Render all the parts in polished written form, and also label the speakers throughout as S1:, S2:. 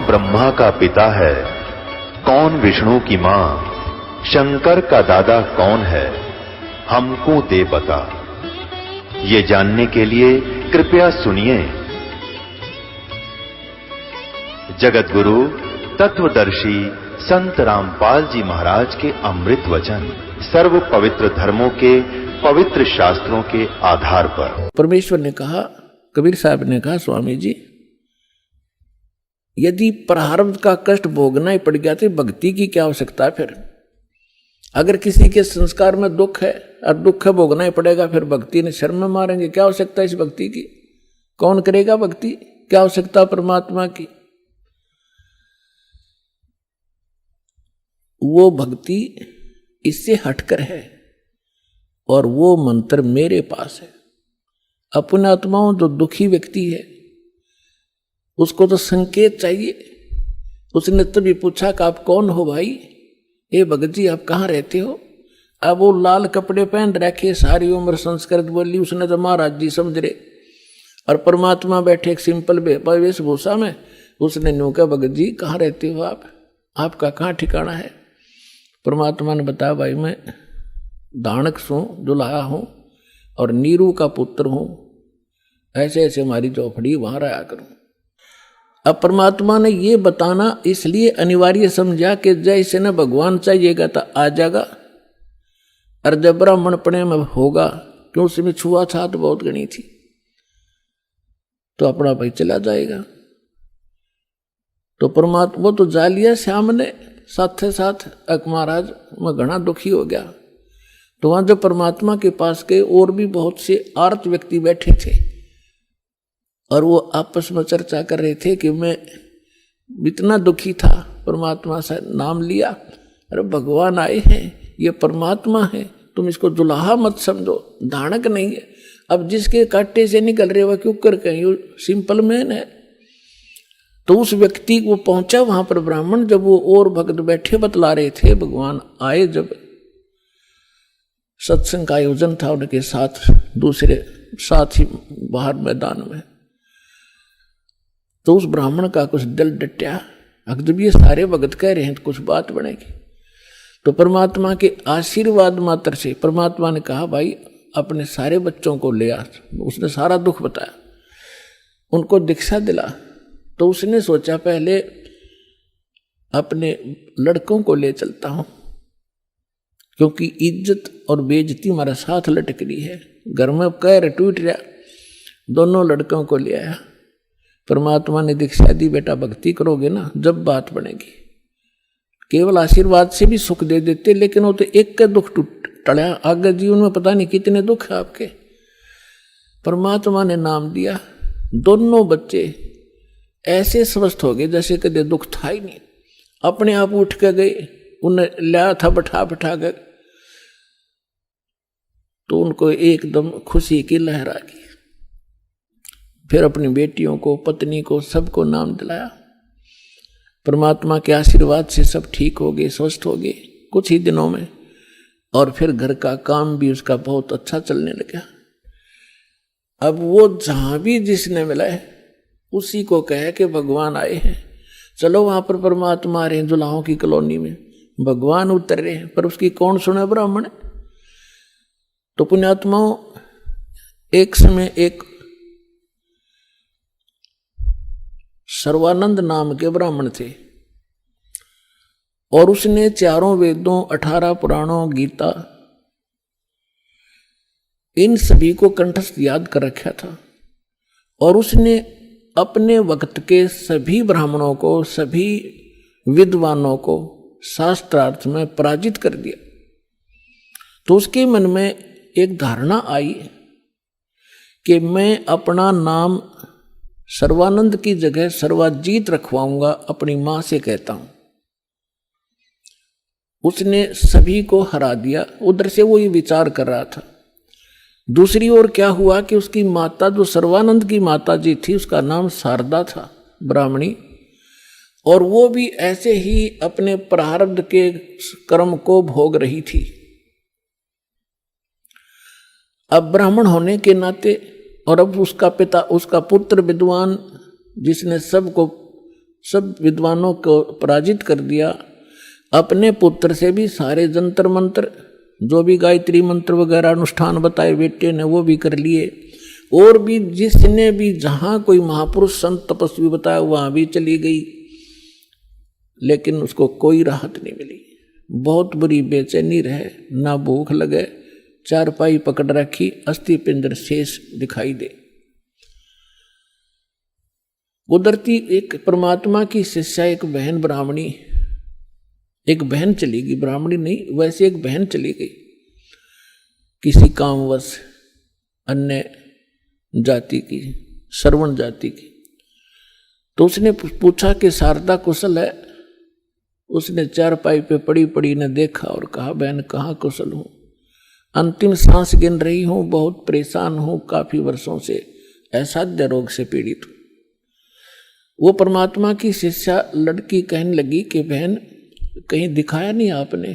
S1: ब्रह्मा का पिता है, कौन विष्णु की मां, शंकर का दादा कौन है, हमको दे बता। ये जानने के लिए कृपया सुनिए। जगत गुरु तत्वदर्शी संत रामपाल जी महाराज के अमृत वचन सर्व पवित्र धर्मों के पवित्र शास्त्रों के आधार पर।
S2: परमेश्वर ने कहा, कबीर साहब ने कहा, स्वामी जी यदि प्रारब्ध का कष्ट भोगना ही पड़ गया तो भक्ति की क्या आवश्यकता है फिर? अगर किसी के संस्कार में दुख है और दुख है भोगना ही पड़ेगा, फिर भक्ति ने शर्म में मारेंगे। क्या आवश्यकता है इस भक्ति की? कौन करेगा भक्ति? क्या आवश्यकता परमात्मा की? वो भक्ति इससे हटकर है और वो मंत्र मेरे पास है। अपने आत्माओं जो दुखी व्यक्ति है उसको तो संकेत चाहिए। उसने तभी पूछा कि आप कौन हो भाई? ए भगत जी आप कहाँ रहते हो? अब वो लाल कपड़े पहन रखे, सारी उम्र संस्कृत बोली, उसने तो महाराज जी समझ रहे, और परमात्मा बैठे एक सिंपल वेशभूषा में। उसने न्यू कहा, भगत जी कहाँ रहते हो आप? आपका कहाँ ठिकाना है? परमात्मा ने बताया, भाई मैं दानक सू दुल्हा हूँ और नीरू का पुत्र हूँ, ऐसे ऐसे हमारी चौपड़ी वहाँ रहा करूँ। अब परमात्मा ने ये बताना इसलिए अनिवार्य समझा कि जैसे न भगवान चाहिएगा तो आ जाएगा, और जब ब्राह्मण पने में होगा, क्यों उसमें छुआछात बहुत गणी थी, तो अपना भाई चला जाएगा। तो परमात्मा वो तो जा लिया श्याम ने, साथ साथ अक महाराज मैं घना दुखी हो गया। तो वहां जो परमात्मा के पास के और भी बहुत से आर्त व्यक्ति बैठे थे और वो आपस में चर्चा कर रहे थे कि मैं इतना दुखी था, परमात्मा से नाम लिया, अरे भगवान आए हैं, ये परमात्मा है, तुम इसको दुल्हा मत समझो, दानक नहीं है। अब जिसके कांटे से निकल रहे वह क्यों कर कहीं सिंपल मैन है। तो उस व्यक्ति को पहुंचा वहां पर ब्राह्मण, जब वो और भक्त बैठे बतला रहे थे, भगवान आए, जब सत्संग का आयोजन था उनके साथ दूसरे साथ ही बाहर मैदान में, तो उस ब्राह्मण का कुछ दिल डटया। जब ये सारे भगत कह रहे हैं तो कुछ बात बनेगी। तो परमात्मा के आशीर्वाद मात्र से परमात्मा ने कहा, भाई अपने सारे बच्चों को ले आ। उसने सारा दुख बताया, उनको दीक्षा दिला। तो उसने सोचा पहले अपने लड़कों को ले चलता हूं, क्योंकि इज्जत और बेइज्जती हमारा साथ लटक रही है, घर में कैर टूट रहा। दोनों लड़कों को ले आया। परमात्मा ने दीक्षा दी, बेटा भक्ति करोगे ना जब बात बनेगी। केवल आशीर्वाद से भी सुख दे देते, लेकिन वो तो एक का दुख टड़ा, आगे जीवन में पता नहीं कितने दुख है आपके। परमात्मा ने नाम दिया, दोनों बच्चे ऐसे स्वस्थ हो गए जैसे कदे दुख था ही नहीं। अपने आप उठ के गए, उन्हें लाया था बैठा बैठा कर, तो उनको एकदम खुशी की लहर आ गई। फिर अपनी बेटियों को, पत्नी को, सबको नाम दिलाया। परमात्मा के आशीर्वाद से सब ठीक हो गए, स्वस्थ हो गए कुछ ही दिनों में। और फिर घर का काम भी उसका बहुत अच्छा चलने लगा। अब वो जहां भी जिसने मिला है उसी को कहे कि भगवान आए हैं, चलो वहां पर परमात्मा आ रहे हैं, दुल्हाओं की कॉलोनी में भगवान उतर रहे हैं। पर उसकी कौन सुने? ब्राह्मण। तो पुण्यात्माओं, एक समय एक सर्वानंद नाम के ब्राह्मण थे, और उसने चारों वेदों, 18 पुराणों, गीता, इन सभी को कंठस्थ याद कर रखा था। और उसने अपने वक्त के सभी ब्राह्मणों को, सभी विद्वानों को शास्त्रार्थ में पराजित कर दिया। तो उसके मन में एक धारणा आई कि मैं अपना नाम सर्वानंद की जगह सर्वाजीत रखवाऊंगा, अपनी मां से कहता हूं। उसने सभी को हरा दिया। उधर से वो ये विचार कर रहा था। दूसरी ओर क्या हुआ कि उसकी माता, जो सर्वानंद की माता जी थी, उसका नाम शारदा था, ब्राह्मणी, और वो भी ऐसे ही अपने प्रारब्ध के कर्म को भोग रही थी। अब ब्राह्मण होने के नाते, और अब उसका पिता, उसका पुत्र विद्वान, जिसने सबको सब विद्वानों को पराजित कर दिया। अपने पुत्र से भी सारे जंतर मंत्र, जो भी गायत्री मंत्र वगैरह अनुष्ठान बताए बेटे ने, वो भी कर लिए। और भी जिसने भी जहां कोई महापुरुष संत तपस्वी बताया वहां भी चली गई, लेकिन उसको कोई राहत नहीं मिली। बहुत बुरी बेचैनी रहे, ना भूख लगे, चारपाई पकड़ रखी, अस्थि पिंजर शेष दिखाई दे। उधरती एक परमात्मा की शिष्या, एक बहन ब्राह्मणी, एक बहन चली गई, ब्राह्मणी नहीं वैसे एक बहन चली गई किसी कामवश, अन्य जाति की, श्रवण जाति की। तो उसने पूछा कि शारदा कुशल है? उसने चारपाई पे पड़ी पड़ी ने देखा और कहा, बहन कहाँ कुशल हूँ, अंतिम सांस गिन रही हूँ, बहुत परेशान हूँ, काफी वर्षों से असाध्य रोग से पीड़ित हूँ। वो परमात्मा की शिष्या लड़की कहने लगी कि बहन कहीं दिखाया नहीं आपने?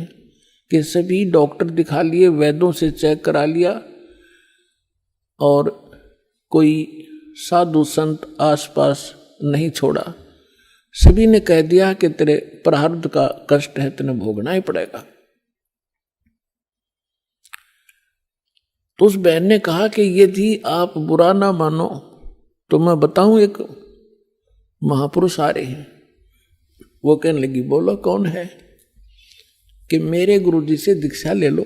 S2: कि सभी डॉक्टर दिखा लिए, वैद्यों से चेक करा लिया, और कोई साधु संत आसपास नहीं छोड़ा। सभी ने कह दिया कि तेरे प्रारब्ध का कष्ट है, तेने भोगना ही पड़ेगा। तो उस बहन ने कहा कि यदि आप बुरा ना मानो तो मैं बताऊं, एक महापुरुष आ रहे हैं। वो कहने लगी, बोलो कौन है? कि मेरे गुरुजी से दीक्षा ले लो।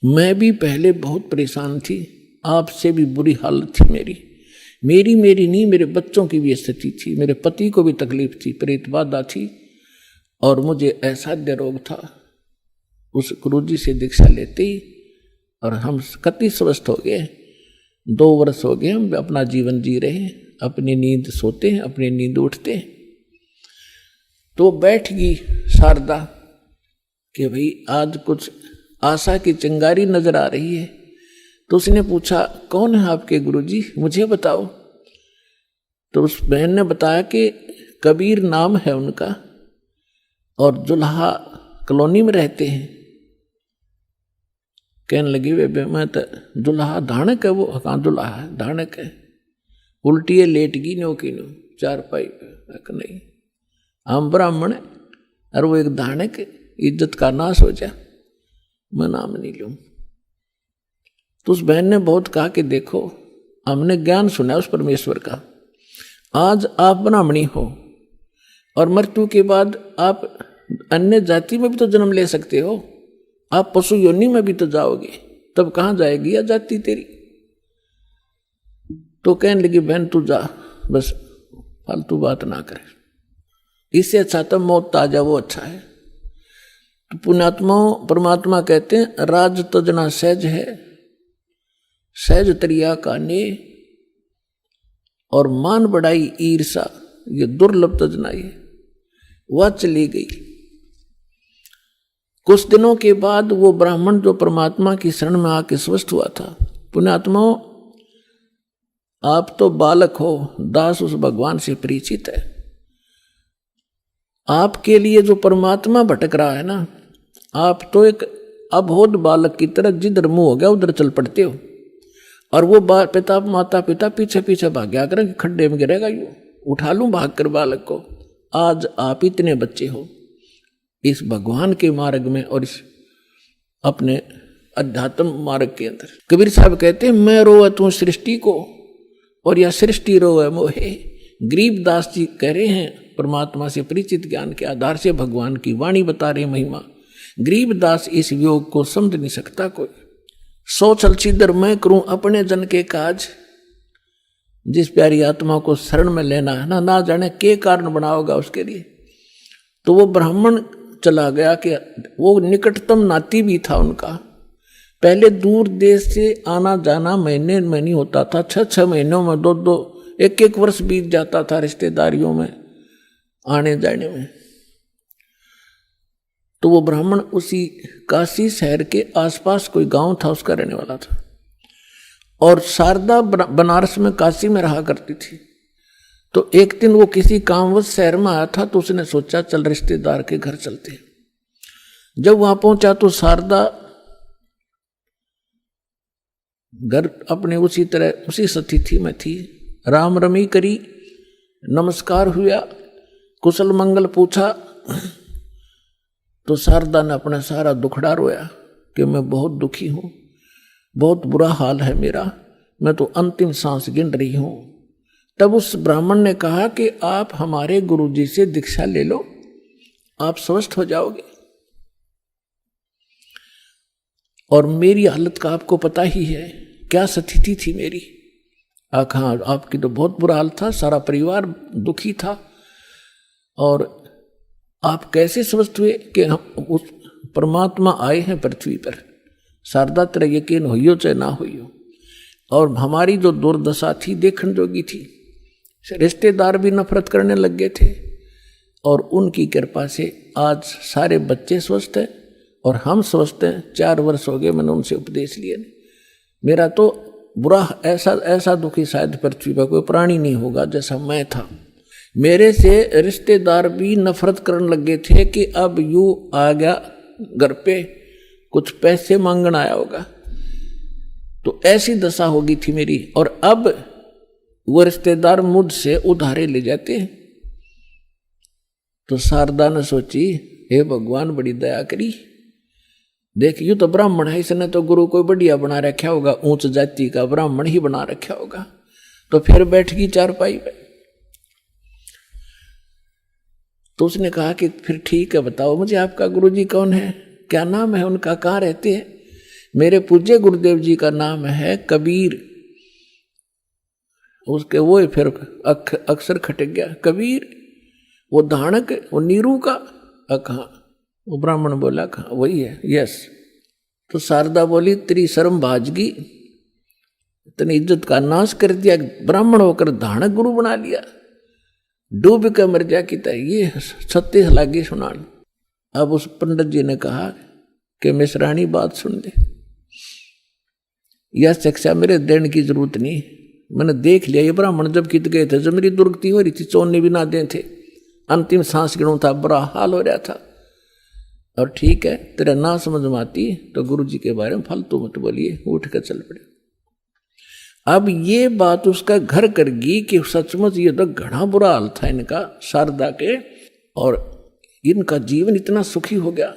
S2: मैं भी पहले बहुत परेशान थी, आपसे भी बुरी हालत थी मेरी नहीं, मेरे बच्चों की भी स्थिति थी, मेरे पति को भी तकलीफ थी, प्रेत बाधा थी, और मुझे असाध्य रोग था। उस गुरुजी से दीक्षा लेते ही और हम कति स्वस्थ हो गए। 2 वर्ष हो गए हम अपना जीवन जी रहे हैं, अपनी नींद सोते हैं, अपनी नींद उठते हैं। तो बैठ गई शारदा कि भाई आज कुछ आशा की चिंगारी नजर आ रही है। तो उसने पूछा, कौन है आपके गुरुजी, मुझे बताओ। तो उस बहन ने बताया कि कबीर नाम है उनका, और जुल्हा कॉलोनी में रहते हैं। कहने लगी, वे मैं तो जुल्हा धानक है, वो कहाँ जुल्हा है, धानक है, उल्टी है, लेट गई नो की नो चारपाई पे। नहीं, हम ब्राह्मण है और वो एक धानक, इज्जत का नाश हो जा, मैं नाम नहीं लूं। तो उस बहन ने बहुत कहा कि देखो, हमने ज्ञान सुना उस परमेश्वर का, आज आप ब्राह्मणी हो और मृत्यु के बाद आप अन्य जाति में भी तो जन्म ले सकते हो, आप पशु योनि में भी तो जाओगे, तब कहाँ जाएगी या जाति तेरी। तो कहने लगी, बहन तू जा, बस फालतू बात ना करे, इससे अच्छा तो मौत ताजा वो अच्छा है। तो पुण्यात्मा परमात्मा कहते हैं, राज तजना सहज है, सहज तरिया का ने, और मान बढ़ाई ईर्षा ये दुर्लभ तजनाई है। वह चली गई। कुछ दिनों के बाद वो ब्राह्मण जो परमात्मा की शरण में आके स्वस्थ हुआ था, पुण्यात्माओं आप तो बालक हो, दास उस भगवान से परिचित है। आपके लिए जो परमात्मा भटक रहा है ना, आप तो एक अबोध बालक की तरह जिधर मुंह हो गया उधर चल पड़ते हो, और वो पिता माता पिता पीछे पीछे भाग्या करें, खड्डे में गिरेगा, यू उठा लूं भाग कर बालक को। आज आप इतने बच्चे हो इस भगवान के मार्ग में और इस अपने अध्यात्म मार्ग के अंदर। कबीर साहब कहते हैं, मैं रोए तू सृष्टि को और यह सृष्टि रोए मोहे। गरीबदास जी कह रहे हैं, परमात्मा से परिचित ज्ञान के आधार से भगवान की वाणी बता रहे महिमा। गरीबदास इस वियोग को समझ नहीं सकता कोई। सो चल छिदर मैं करूं अपने जन के काज। जिस प्यारी आत्मा को शरण में लेना है ना जाने के कारण बनाओगा उसके लिए। तो वो ब्राह्मण चला गया कि वो निकटतम नाती भी था उनका। पहले दूर देश से आना जाना महीने में नहीं होता था, 6 महीनों में 2 1 वर्ष बीत जाता था रिश्तेदारियों में आने जाने में। तो वो ब्राह्मण उसी काशी शहर के आसपास कोई गांव था उसका रहने वाला था, और शारदा बनारस में काशी में रहा करती थी। तो एक दिन वो किसी कामवश शहर में आया था, तो उसने सोचा चल रिश्तेदार के घर चलते। जब वहां पहुंचा तो शारदा घर अपने उसी तरह उसी स्थिति में थी। राम रमी करी नमस्कार हुआ, कुशल मंगल पूछा, तो शारदा ने अपना सारा दुखड़ा रोया कि मैं बहुत दुखी हूं, बहुत बुरा हाल है मेरा, मैं तो अंतिम सांस गिन रही हूं। तब उस ब्राह्मण ने कहा कि आप हमारे गुरुजी से दीक्षा ले लो, आप स्वस्थ हो जाओगे। और मेरी हालत का आपको पता ही है, क्या स्थिति थी मेरी। हाँ, आपकी तो बहुत बुरा हाल था, सारा परिवार दुखी था, और आप कैसे स्वस्थ हुए कि हम उस परमात्मा आए हैं पृथ्वी पर। शारदा तेरा यकीन होइयो चाहे ना होइयो। और हमारी जो दुर्दशा थी देखने जोगी थी, रिश्तेदार भी नफरत करने लग गए थे, और उनकी कृपा से आज सारे बच्चे स्वस्थ हैं और हम स्वस्थ हैं। 4 वर्ष हो गए मैंने उनसे उपदेश लिए। मेरा तो बुरा ऐसा दुखी शायद पृथ्वी पर कोई प्राणी नहीं होगा जैसा मैं था। मेरे से रिश्तेदार भी नफरत करने लगे थे कि अब यूं आ गया घर पे, कुछ पैसे मांगना आया होगा। तो ऐसी दशा होगी थी मेरी। और अब वो रिश्तेदार मुझसे उधारे ले जाते हैं। तो शारदा ने सोची, हे भगवान बड़ी दया करी, देख यूं तो ब्राह्मण है, इसने तो गुरु कोई बढ़िया बना रखा होगा, ऊंच जाति का ब्राह्मण ही बना रखा होगा। तो फिर बैठ गई चारपाई पे। तो उसने कहा कि फिर ठीक है, बताओ मुझे आपका गुरुजी कौन है, क्या नाम है उनका, कहाँ रहते हैं। मेरे पूज्य गुरुदेव जी का नाम है कबीर। उसके वो फिर अक्सर खटक गया, कबीर वो धानक, वो नीरू का। कहाँ? वो ब्राह्मण बोला, कहाँ? वही है, यस। तो शारदा बोली, तेरी शर्म भाजगी, इतनी इज्जत का नाश कर दिया, ब्राह्मण होकर धानक गुरु बना लिया, डूब के मर जा की तरह। ये 36 लागी सुनान। अब उस पंडित जी ने कहा कि मिश्राणी बात सुन ले, यह शिक्षा मेरे देने की जरूरत नहीं, मैंने देख लिया ये ब्राह्मण जब कित गए थे, जब मेरी दुर्गति हो रही थी, चोने भी ना दे थे, अंतिम सांस गिनों था, बुरा हाल हो रहा था। और ठीक है, तेरा ना समझ में आती तो गुरुजी के बारे में फालतू मत बोलिए, उठ कर चल पड़े। अब ये बात उसका घर कर गई कि सचमुच ये तो घना बुरा हाल था इनका, शारदा के, और इनका जीवन इतना सुखी हो गया।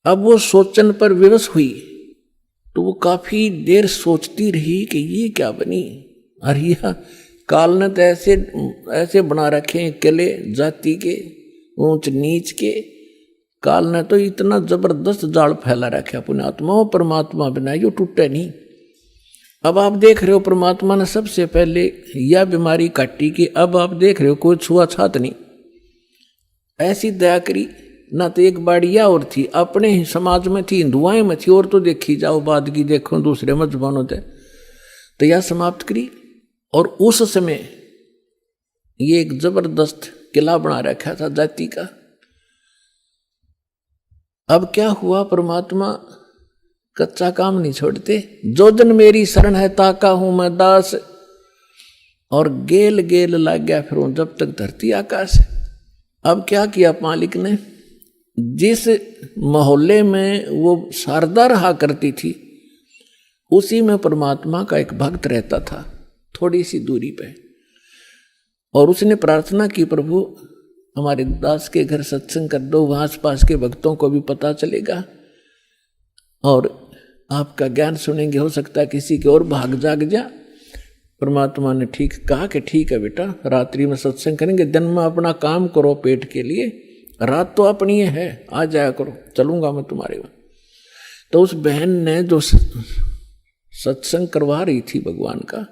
S2: अब वो सोचन पर विवश हुई, तो वो काफी देर सोचती रही कि ये क्या बनी। अरे काल ने तो ऐसे बना रखे हैं किले जाति के, ऊंच नीच के। काल ने तो इतना जबरदस्त जाल फैला रखा पुण्यात्मा, परमात्मा बनाई टूटे नहीं। अब आप देख रहे हो परमात्मा ने सबसे पहले यह बीमारी काटी कि अब आप देख रहे हो कोई छुआछात नहीं, ऐसी दया करी। ना तो एक बाड़िया और थी, अपने ही समाज में थी, हिंदुआएं में थी, और तो देखी जाओ बाद की देखो दूसरे मजहबों थे, तो यह समाप्त करी। और उस समय ये एक जबरदस्त किला बना रखा था जाति का। अब क्या हुआ, परमात्मा कच्चा काम नहीं छोड़ते। जो जन मेरी शरण है ताका हूं मैं दास, और गेल गेल लग गया फिर जब तक धरती आकाश। अब क्या किया मालिक ने, जिस मोहल्ले में वो शारदा रहा करती थी उसी में परमात्मा का एक भक्त रहता था, थोड़ी सी दूरी पे। और उसने प्रार्थना की, प्रभु हमारे दास के घर सत्संग कर दो, वहां आस पास के भक्तों को भी पता चलेगा और आपका ज्ञान सुनेंगे, हो सकता है किसी के और भाग जाग जा। परमात्मा ने ठीक कहा कि ठीक है बेटा, रात्रि में सत्संग करेंगे, दिन में अपना काम करो पेट के लिए, रात तो अपनी है, आ जाया करो, चलूंगा मैं तुम्हारे वहां। तो उस बहन ने जो सत्संग करवा रही थी भगवान का,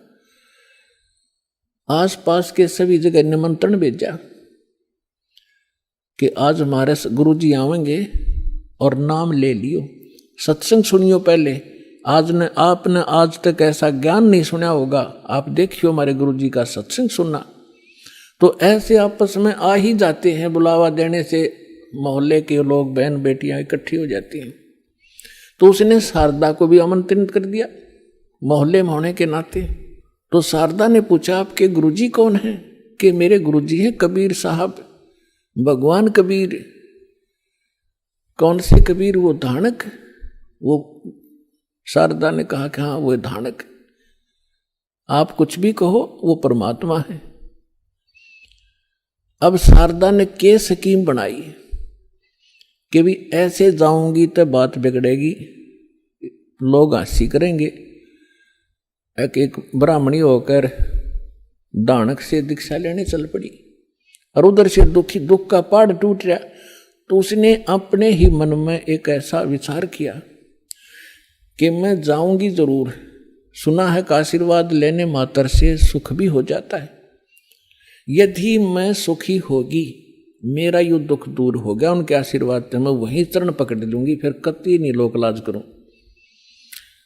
S2: आसपास के सभी जगह निमंत्रण भेजा कि आज हमारे गुरुजी आवेंगे और नाम ले लियो, सत्संग सुनियो पहले। आपने आज तक ऐसा ज्ञान नहीं सुना होगा, आप देखियो हमारे गुरुजी का सत्संग सुनना। तो ऐसे आपस में आ ही जाते हैं, बुलावा देने से मोहल्ले के लोग, बहन बेटियां इकट्ठी हो जाती हैं। तो उसने शारदा को भी आमंत्रित कर दिया मोहल्ले में होने के नाते। तो शारदा ने पूछा, आपके गुरुजी कौन हैं? कि मेरे गुरुजी हैं कबीर साहब, भगवान कबीर। कौन से कबीर? वो धानक। वो शारदा ने कहा कि हाँ वो धानक, आप कुछ भी कहो वो परमात्मा है। अब शारदा ने के स्कीम बनाई कि भी ऐसे जाऊंगी तो बात बिगड़ेगी, लोग हंसी करेंगे। एक ब्राह्मणी होकर दानक से दीक्षा लेने चल पड़ी और उधर से दुख का पहाड़ टूट रहा। तो उसने अपने ही मन में एक ऐसा विचार किया कि मैं जाऊंगी जरूर, सुना है कि आशीर्वाद लेने मात्र से सुख भी हो जाता है। यदि मैं सुखी होगी, मेरा यो दुख दूर हो गया उनके आशीर्वाद से, मैं वहीं चरण पकड़ लूंगी, फिर कति नहीं लोक लाज करूं।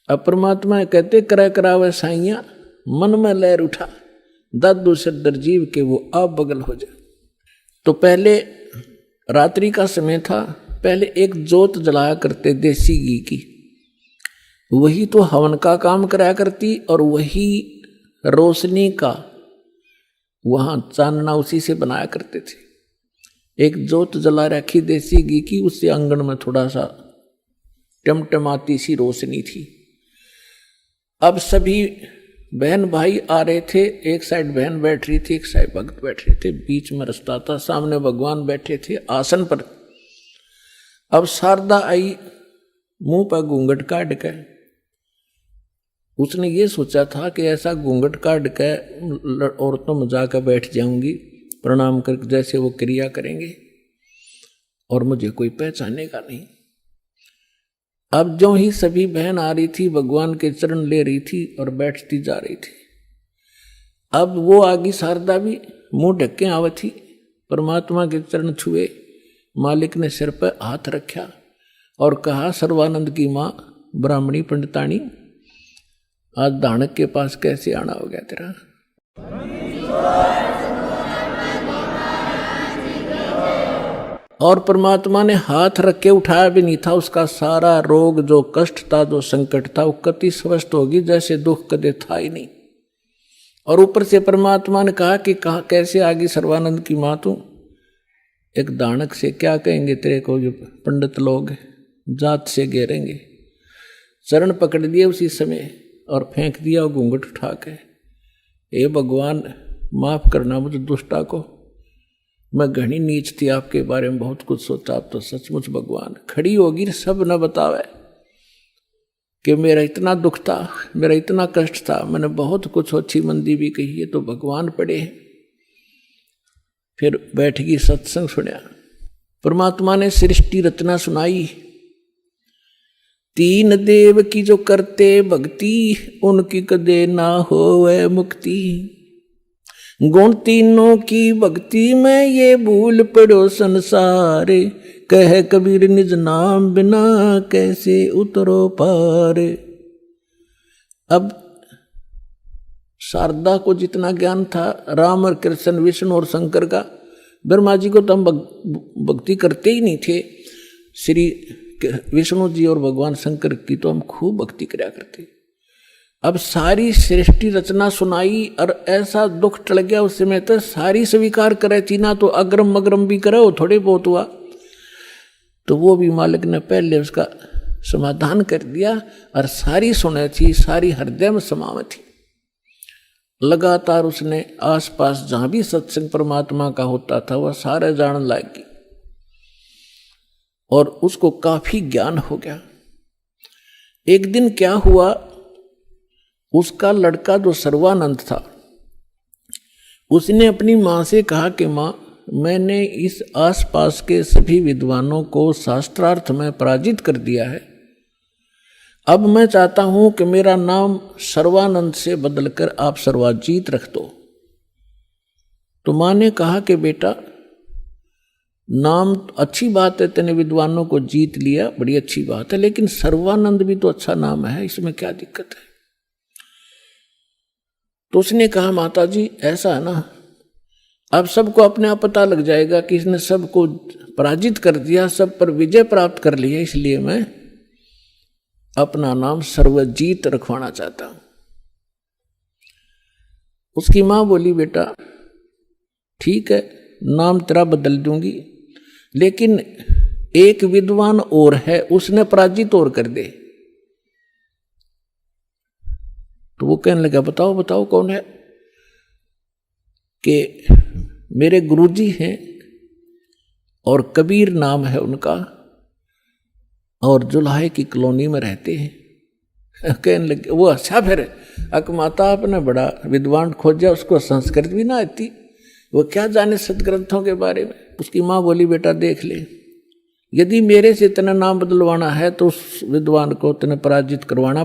S2: अब परमात्मा कहते करा करावे साइया, मन में लहर उठा, दादू सदर जीव के वो आप बगल हो जाए। तो पहले रात्रि का समय था, पहले एक जोत जलाया करते देसी घी की, वही तो हवन का काम कराया करती और वही रोशनी का वहां चांदना उसी से बनाया करते थे। एक जोत जला रखी देसी घी की, उससे आंगन में थोड़ा सा टमटमाती सी रोशनी थी। अब सभी बहन भाई आ रहे थे, एक साइड बहन बैठ रही थी, एक साइड भक्त बैठ रहे थे, बीच में रास्ता था, सामने भगवान बैठे थे आसन पर। अब शारदा आई, मुंह पर घूंघट काट के, उसने ये सोचा था कि ऐसा घूंघट काट के औरतों में जाकर बैठ जाऊंगी, प्रणाम कर जैसे वो क्रिया करेंगे और मुझे कोई पहचानेगा नहीं। अब जो ही सभी बहन आ रही थी, भगवान के चरण ले रही थी और बैठती जा रही थी। अब वो आगी शारदा भी मुंह ढक के आवे थी, परमात्मा के चरण छुए, मालिक ने सिर पर हाथ रखा और कहा, सर्वानंद की माँ ब्राह्मणी पंडितानी, आज दानक के पास कैसे आना हो गया तेरा? और परमात्मा ने हाथ रख के उठाया भी नहीं था, उसका सारा रोग जो कष्ट था, जो संकट था, वो कति स्वस्थ होगी जैसे दुख कदे था ही नहीं। और ऊपर से परमात्मा ने कहा कि कैसे आगे सर्वानंद की माँ तू, एक दानक से क्या कहेंगे तेरे को, जो पंडित लोग जात से घेरेंगे। चरण पकड़ दिए उसी समय और फेंक दिया वो घूंघट उठा के, हे भगवान माफ करना मुझे दुष्टा को, मैं घनी नीच थी, आपके बारे में बहुत कुछ सोचा, आप तो सचमुच भगवान। खड़ी होगी सब न बतावे कि मेरा इतना दुख था, मेरा इतना कष्ट था, मैंने बहुत कुछ अच्छी मंदी भी कही है, तो भगवान पड़े। फिर बैठ गई, सत्संग सुना, परमात्मा ने सृष्टि रचना सुनाई। तीन देव की जो करते भक्ति, उनकी कदे ना होवे मुक्ति। गुण तीनों की भक्ति में ये भूल पड़ो संसार, कह कबीर निज नाम बिना कैसे उतरो पार। अब शारदा को जितना ज्ञान था राम और कृष्ण, विष्णु और शंकर का, ब्रह्मा जी को तो हम भक्ति करते ही नहीं थे, श्री विष्णु जी और भगवान शंकर की तो हम खूब भक्ति कराया करते। अब सारी सृष्टि रचना सुनाई और ऐसा दुख टल गया उस समय, तो सारी स्वीकार करे थी ना, तो अग्रम मग्रम भी करे, वो थोड़े बहुत हुआ। तो वो भी मालिक ने पहले उसका समाधान कर दिया और सारी सुने थी, सारी हृदय में समावे थी। लगातार उसने आसपास जहां भी सत्संग परमात्मा का होता था वह सारे जान लागी और उसको काफी ज्ञान हो गया। एक दिन क्या हुआ, उसका लड़का जो सर्वानंद था, उसने अपनी माँ से कहा कि माँ, मैंने इस आसपास के सभी विद्वानों को शास्त्रार्थ में पराजित कर दिया है, अब मैं चाहता हूं कि मेरा नाम सर्वानंद से बदलकर आप सर्वाजीत रख दो। तो माँ ने कहा कि बेटा, नाम अच्छी बात है, तेने विद्वानों को जीत लिया, बड़ी अच्छी बात है, लेकिन सर्वानंद भी तो अच्छा नाम है, इसमें क्या दिक्कत है? तो उसने कहा, माता जी ऐसा है ना, अब सबको अपने आप पता लग जाएगा कि इसने सबको पराजित कर दिया, सब पर विजय प्राप्त कर लिया, इसलिए मैं अपना नाम सर्वजीत रखवाना चाहता हूं। उसकी मां बोली, बेटा ठीक है, नाम तेरा बदल दूंगी, लेकिन एक विद्वान और है, उसने पराजित और कर दे। तो वो कहने लगा, बताओ बताओ कौन है? कि मेरे गुरुजी हैं और कबीर नाम है उनका, और जुलाहे की कॉलोनी में रहते हैं। कहने लगे, वो अच्छा फिर अकमाता आपने बड़ा विद्वान खोजा, उसको संस्कृत भी ना आती, वो क्या जाने सदग्रंथों के बारे में। उसकी माँ बोली, बेटा देख ले, यदि मेरे से इतना नाम बदलवाना है तो उस विद्वान को इतने पराजित करना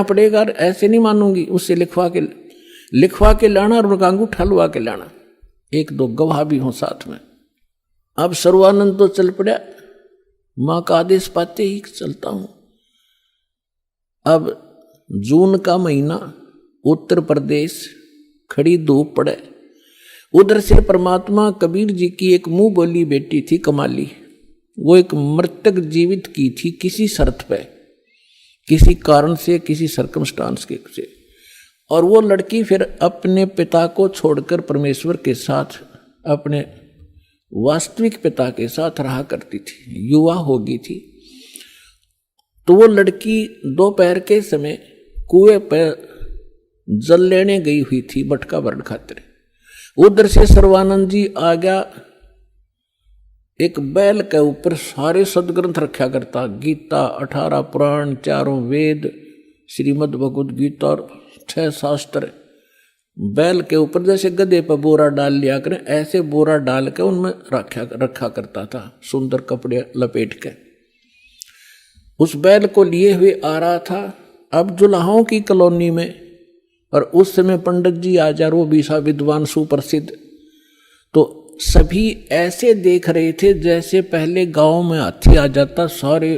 S2: पड़ेगा। ऐसे नहीं मानूंगी, उससे लिखवा के लाना और उनका अंगूठा लुआ के लाना, एक दो गवाह भी हों साथ में। अब सर्वानंद तो चल पड़ा, माँ का आदेश पाते ही चलता हूं। अब जून का महीना, उत्तर प्रदेश, खड़ी धूप पड़े। उधर से परमात्मा कबीर जी की एक मुंह बोली बेटी थी कमाली, वो एक मृतक जीवित की थी किसी शर्त पे, किसी कारण से, किसी सर्कमस्टांस के से। और वो लड़की फिर अपने पिता को छोड़कर परमेश्वर के साथ, अपने वास्तविक पिता के साथ रहा करती थी, युवा हो गई थी। तो वो लड़की दोपहर के समय कुएं पर जल लेने गई हुई थी बटका भरण खातिर। उधर से सर्वानंद जी आ गया, एक बैल के ऊपर सारे सदग्रंथ रखा करता, गीता, 18 पुराण, 4 वेद, श्रीमद् भगवद गीता और 6 शास्त्र। बैल के ऊपर जैसे गधे पर बोरा डाल लिया करें, ऐसे बोरा डाल के उनमें रखा करता था, सुंदर कपड़े लपेट के। उस बैल को लिए हुए आ रहा था। अब जुलाहों की कॉलोनी में, और उस समय पंडित जी आचार्य, वो भी सा विद्वान सुप्रसिद्ध, तो सभी ऐसे देख रहे थे जैसे पहले गांव में हाथी आ जाता, सारे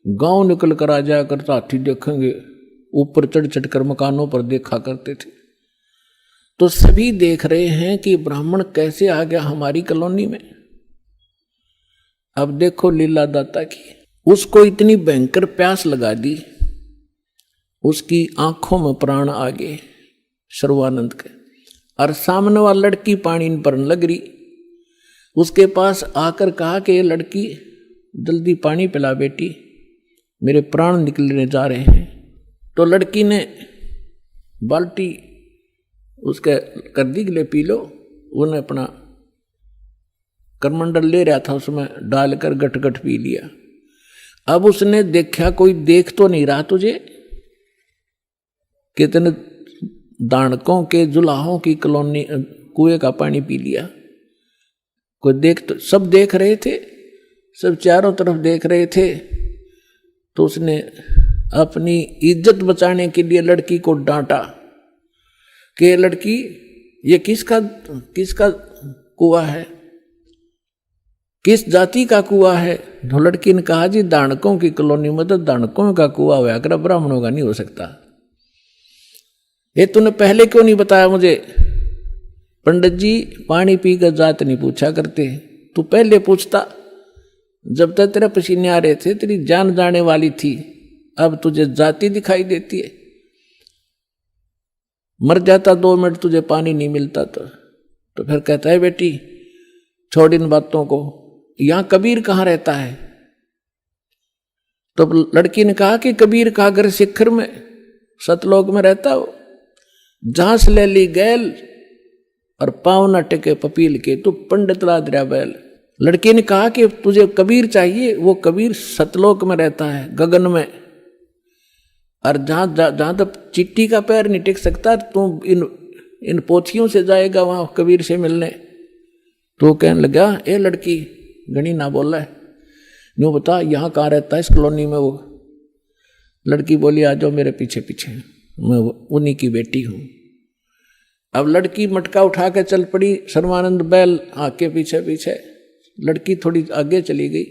S2: गांव निकल कर आ जाया करता, हाथी देखेंगे, ऊपर चढ़ चढ़ कर मकानों पर देखा करते थे। तो सभी देख रहे हैं कि ब्राह्मण कैसे आ गया हमारी कॉलोनी में। अब देखो लीला दाता की, उसको इतनी भयंकर प्यास लगा दी, उसकी आंखों में प्राण आ गए सर्वानंद के। और सामने वाली लड़की पानी पर लग रही, उसके पास आकर कहा कि ये लड़की जल्दी पानी पिला बेटी, मेरे प्राण निकलने जा रहे हैं। तो लड़की ने बाल्टी उसके कर दी, ले पी लो। उन्हें अपना करमंडल ले रहा था, उसमें डालकर गट गट पी लिया। अब उसने देखा कोई देख तो नहीं रहा तुझे, कितने दानकों के जुलाहों की कॉलोनी कुएं का पानी पी लिया। कोई देख तो, सब देख रहे थे, सब चारों तरफ देख रहे थे। तो उसने अपनी इज्जत बचाने के लिए लड़की को डांटा कि लड़की, ये किसका कुआं है, किस जाति का कुआं है। तो लड़की ने कहा, जी दानकों की कॉलोनी में तो दानकों का कुआं हुआ कर, ब्राह्मणों का नहीं हो सकता। ये तूने पहले क्यों नहीं बताया मुझे? पंडित जी पानी पी कर जात नहीं पूछा करते, तू पहले पूछता। जब तक तेरे पसीने आ रहे थे, तेरी जान जाने वाली थी, अब तुझे जाति दिखाई देती है। मर जाता 2 मिनट तुझे पानी नहीं मिलता तो फिर कहता है बेटी छोड़ इन बातों को, यहां कबीर कहाँ रहता है? तो लड़की ने कहा कि कबीर का घर शिखर में सतलोक में रहता हो, जहां से ले ली गैल और पाँव न टेके पपील के, तू पंडित लाद रहा बैल। लड़की ने कहा कि तुझे कबीर चाहिए, वो कबीर सतलोक में रहता है, गगन में, और जहां तक चिट्ठी का पैर नहीं टेक सकता, तू इन पोथियों से जाएगा वहां कबीर से मिलने। तो कहने लगा, ए लड़की गणी ना बोला है, यूं बता यहाँ कहाँ रहता है इस कॉलोनी में वो? लड़की बोली, आ जाओ मेरे पीछे पीछे, मैं उन्हीं की बेटी हूं। अब लड़की मटका उठा के चल पड़ी, सर्वानंद बैल आके पीछे पीछे। लड़की थोड़ी आगे चली गई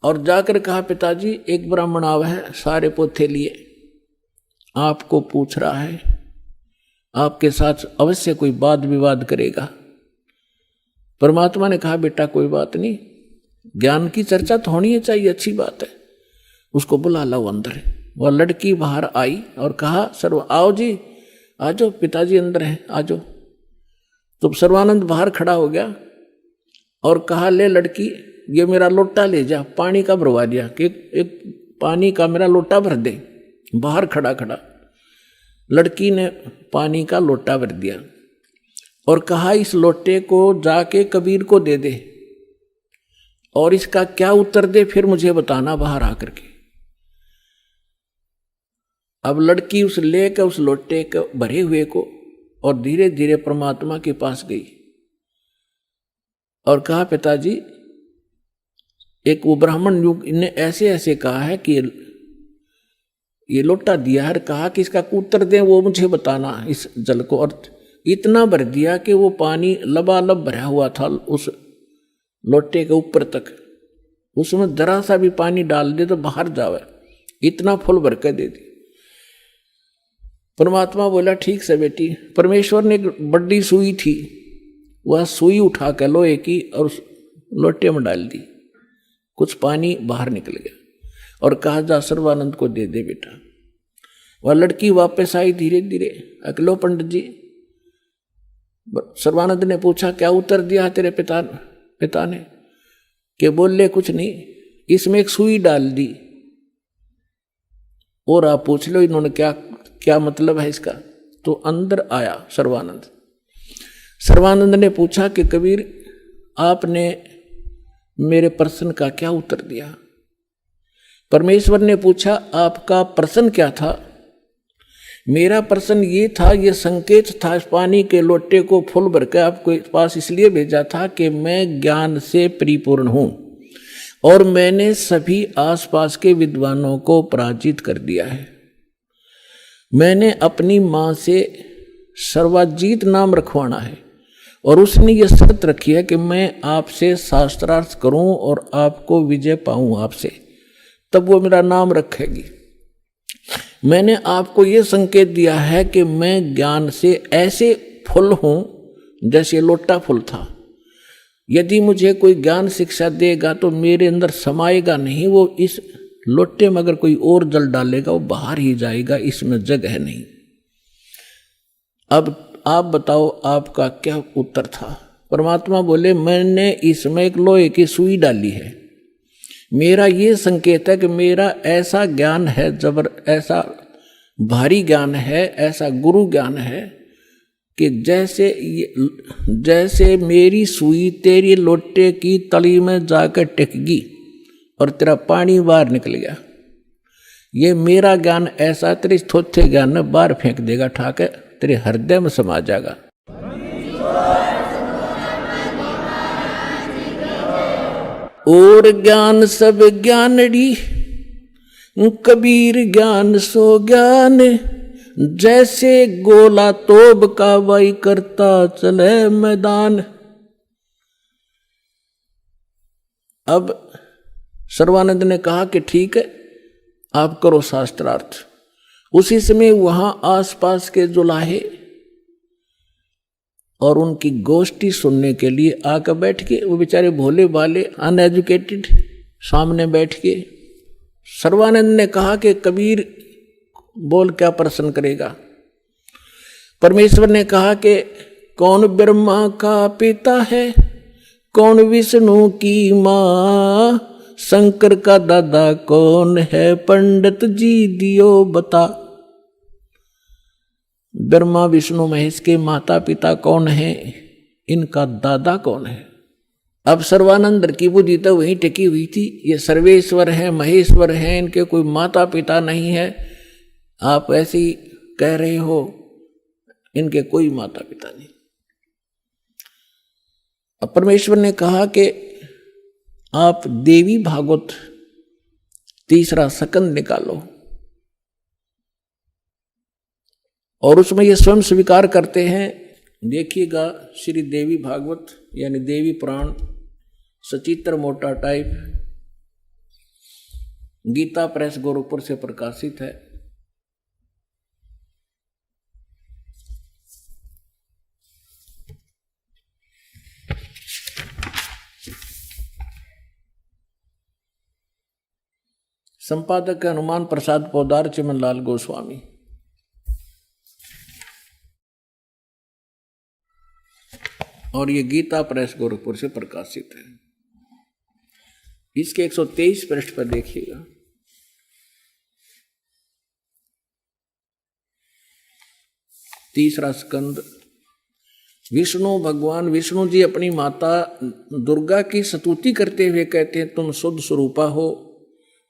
S2: और जाकर कहा, पिताजी एक ब्राह्मण आवा है, सारे पोथे लिए, आपको पूछ रहा है, आपके साथ अवश्य कोई वाद विवाद करेगा। परमात्मा ने कहा, बेटा कोई बात नहीं, ज्ञान की चर्चा तो होनी ही चाहिए, अच्छी बात है, उसको बुला लो अंदर। वह लड़की बाहर आई और कहा, सर्व आओ जी, आ जाओ, पिताजी अंदर हैं, आ जाओ। तो सर्वानंद बाहर खड़ा हो गया और कहा, ले लड़की ये मेरा लोटा ले जा, पानी का भरवा दिया कि एक पानी का मेरा लोटा भर दे। बाहर खड़ा खड़ा लड़की ने पानी का लोटा भर दिया। और कहा इस लोटे को जाके कबीर को दे दे और इसका क्या उत्तर दे फिर मुझे बताना बाहर आकर के। अब लड़की उस लेकर उस लोटे को भरे हुए को और धीरे धीरे परमात्मा के पास गई और कहा पिताजी एक वो ब्राह्मण युग ने ऐसे ऐसे कहा है कि ये लोटा दिया है, कहा कि इसका उत्तर दें वो मुझे बताना इस जल को। और इतना भर दिया कि वो पानी लबालब भरा हुआ था उस लोटे के ऊपर तक, उसमें जरा सा भी पानी डाल दे तो बाहर जावे, इतना फुल भर के दे दी। परमात्मा बोला ठीक से बेटी। परमेश्वर ने एक बड़ी सुई थी, वह सुई उठा के लोहे की और उस लोटे में डाल दी, कुछ पानी बाहर निकल गया और कहा जा सर्वानंद को दे दे बेटा। वह लड़की वापस आई धीरे धीरे। अकलो पंडित जी, सर्वानंद ने पूछा क्या उत्तर दिया तेरे पिता ने? कि बोले कुछ नहीं, इसमें एक सुई डाल दी और आप पूछ लो इन्होंने क्या मतलब है इसका। तो अंदर आया सर्वानंद ने पूछा कि कबीर आपने मेरे प्रश्न का क्या उत्तर दिया? परमेश्वर ने पूछा आपका प्रश्न क्या था? मेरा प्रश्न ये था, ये संकेत था, इस पानी के लोटे को फुल भर के आपके पास इसलिए भेजा था कि मैं ज्ञान से परिपूर्ण हूं और मैंने सभी आसपास के विद्वानों को पराजित कर दिया है। मैंने अपनी मां से सर्वाजीत नाम रखवाना है और उसने ये शर्त रखी है कि मैं आपसे शास्त्रार्थ करूं और आपको विजय पाऊं आपसे, तब वो मेरा नाम रखेगी। मैंने आपको ये संकेत दिया है कि मैं ज्ञान से ऐसे फुल हूं जैसे लोटा फुल था। यदि मुझे कोई ज्ञान शिक्षा देगा तो मेरे अंदर समाएगा नहीं, वो इस लोटे में अगर कोई और जल डालेगा वो बाहर ही जाएगा, इसमें जगह नहीं। अब आप बताओ आपका क्या उत्तर था? परमात्मा बोले मैंने इसमें एक लोहे की सुई डाली है। मेरा ये संकेत है कि मेरा ऐसा ज्ञान है, ऐसा भारी ज्ञान है, ऐसा गुरु ज्ञान है कि जैसे मेरी सुई तेरी लोटे की तली में जाकर टिकेगी और तेरा पानी बाहर निकल गया। ये मेरा ज्ञान ऐसा तेरे थोथे ज्ञान में बाहर फेंक देगा, ठाके तेरे हृदय में समा जाएगा। और ज्ञान सब ज्ञानड़ी, कबीर ज्ञान सो ज्ञान, जैसे गोला तोब का वाई करता चले मैदान। अब सर्वानंद ने कहा कि ठीक है आप करो शास्त्रार्थ। उसी समय वहां आसपास के जुलाहे और उनकी गोष्ठी सुनने के लिए आकर बैठ के, वो बेचारे भोले भाले अनएजुकेटेड सामने बैठ के सर्वानंद ने कहा कि कबीर बोल क्या प्रश्न करेगा? परमेश्वर ने कहा कि कौन ब्रह्मा का पिता है, कौन विष्णु की मां, शंकर का दादा कौन है, पंडित जी दियो बता। ब्रह्मा विष्णु महेश के माता पिता कौन है, इनका दादा कौन है? अब सर्वानंद की बुद्धि तो वहीं टिकी हुई थी, ये सर्वेश्वर है, महेश्वर है, इनके कोई माता पिता नहीं है। आप ऐसे ही कह रहे हो, इनके कोई माता पिता नहीं। अब परमेश्वर ने कहा कि आप देवी भागवत 3रा स्कंद निकालो और उसमें ये स्वयं स्वीकार करते हैं। देखिएगा श्री देवी भागवत यानी देवी पुराण, सचित्र मोटा टाइप, गीता प्रेस गोरखपुर से प्रकाशित है। संपादक है हनुमान प्रसाद पोदार, चिमनलाल गोस्वामी। और ये गीता प्रेस गोरखपुर से प्रकाशित है। इसके 123 पृष्ठ पर देखिएगा। तीसरा स्कंद विष्णु भगवान विष्णु जी अपनी माता दुर्गा की स्तुति करते हुए कहते हैं, तुम शुद्ध स्वरूपा हो,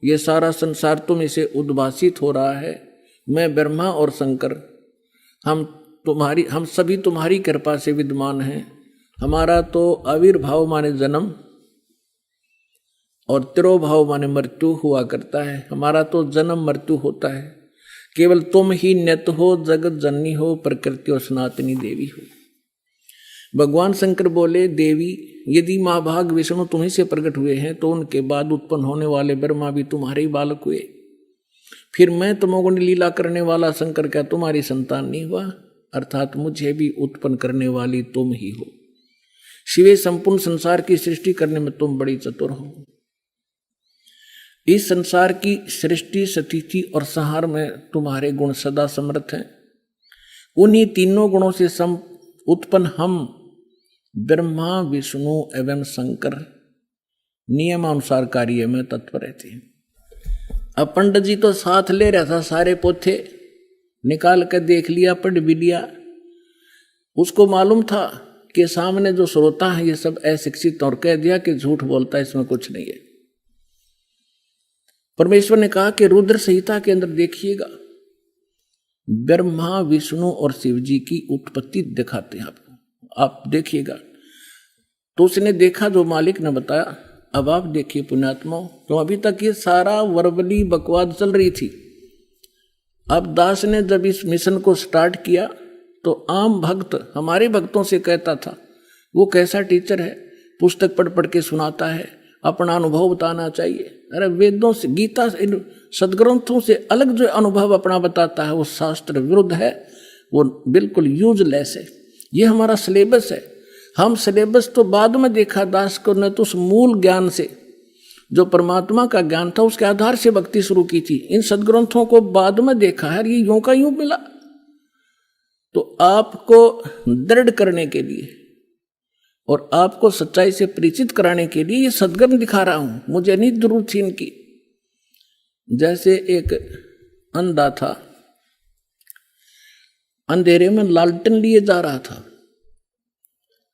S2: ये सारा संसार तुम इसे उद्भासित हो रहा है। मैं ब्रह्मा और शंकर हम सभी तुम्हारी कृपा से विद्यमान हैं। हमारा तो आविर्भाव माने जन्म और तिरोभाव माने मृत्यु हुआ करता है। हमारा तो जन्म मृत्यु होता है। केवल तुम ही नित हो, जगत जननी हो, प्रकृति और सनातनी देवी हो। भगवान शंकर बोले, देवी यदि महाभाग विष्णु तुम्ही से प्रकट हुए हैं तो उनके बाद उत्पन्न होने वाले ब्रह्मा भी तुम्हारे ही बालक हुए। फिर मैं तमोगुण लीला करने वाला शंकर क्या तुम्हारी संतान नहीं हुआ? अर्थात मुझे भी उत्पन्न करने वाली तुम ही हो। शिवे संपूर्ण संसार की सृष्टि करने में तुम बड़ी चतुर हो। इस संसार की सृष्टि, स्थिति और संहार में तुम्हारे गुण सदा समर्थ हैं। उन्हीं तीनों गुणों से उत्पन्न हम ब्रह्मा, विष्णु एवं शंकर नियमानुसार कार्य में तत्पर रहते हैं। अब पंडित जी तो साथ ले रहा था, सारे पोथे निकाल कर देख लिया, पढ़ भी लिया। उसको मालूम था कि सामने जो श्रोता है ये सब अशिक्षित, और कह दिया कि झूठ बोलता है, इसमें कुछ नहीं है। परमेश्वर ने कहा कि रुद्र संहिता के अंदर देखिएगा, ब्रह्मा, विष्णु और शिव जी की उत्पत्ति दिखाते हैं आपको, आप देखिएगा। तो उसने देखा जो मालिक ने बताया। अब आप देखिए पुण्यात्मा, तो अभी तक ये सारा वर्बली बकवाद चल रही थी। अब दास ने जब इस मिशन को स्टार्ट किया तो आम भक्त हमारे भक्तों से कहता था, वो कैसा टीचर है, पुस्तक पढ़ पढ़ के सुनाता है, अपना अनुभव बताना चाहिए। अरे वेदों से, गीता से, सदग्रंथों से अलग जो अनुभव अपना बताता है वो शास्त्र विरुद्ध है, वो बिल्कुल यूजलेस है। ये हमारा सिलेबस है। हम सिलेबस तो बाद में देखा दास को, ने तो उस मूल ज्ञान से, जो परमात्मा का ज्ञान था उसके आधार से भक्ति शुरू की थी। इन सदग्रंथों को बाद में देखा है, ये यूं का यूं मिला। तो आपको दृढ़ करने के लिए और आपको सच्चाई से परिचित कराने के लिए ये सदग्रंथ दिखा रहा हूं। मुझे नहीं जरूरत थी इनकी। जैसे एक अंधा था, अंधेरे में लालटेन लिए जा रहा था,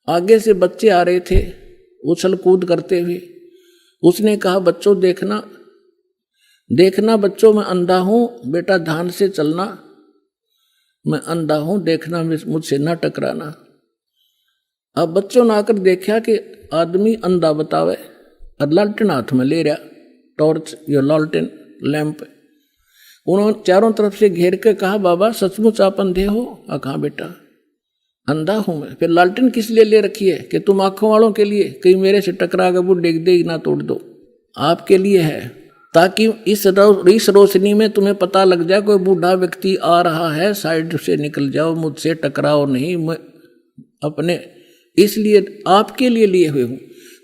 S2: आगे से बच्चे आ रहे थे उछल कूद करते हुए। उसने कहा, बच्चों देखना देखना बच्चों, मैं अंधा हूं, बेटा ध्यान से चलना, मैं अंधा हूं, देखना, मुझसे ना टकराना। अब बच्चों ने आकर देखा कि आदमी अंधा बतावे और लालटेन हाथ में ले रहा, टॉर्च या लालटेन लैंप। उन्होंने चारों तरफ से घेर के कहा, बाबा सचमुच आप अंधे हो? कहा, बेटा अंधा हूं मैं। फिर लालटेन किस लिए ले रखी है? कि तुम आंखों वालों के लिए, कहीं मेरे से टकरा कर वो डेग दे ना तोड़ दो। आपके लिए है, ताकि इस रोशनी में तुम्हें पता लग जाए कोई बूढ़ा व्यक्ति आ रहा है, साइड से निकल जाओ, मुझसे टकराओ नहीं, मैं अपने इसलिए आपके लिए लिए हुए हूं।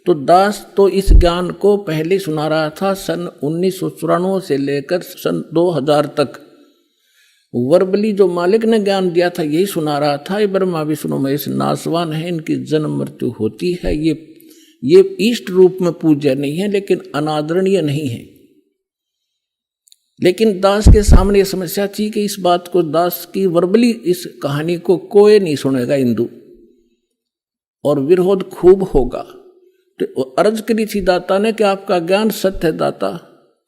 S2: तो दास तो इस ज्ञान को पहले सुना रहा था। सन 1994 से लेकर सन 2000 तक वर्बली जो मालिक ने ज्ञान दिया था यही सुना रहा था। ये ब्रह्मा विष्णु महेश नासवान है, इनकी जन्म मृत्यु होती है। ये इष्ट रूप में पूज्य नहीं है, लेकिन अनादरणीय नहीं है। लेकिन दास के सामने ये समस्या थी कि इस बात को, दास की वर्बली इस कहानी को कोई नहीं सुनेगा हिंदू, और विरोध खूब होगा। तो अर्ज करी थी दाता ने कि आपका ज्ञान सत्य है दाता,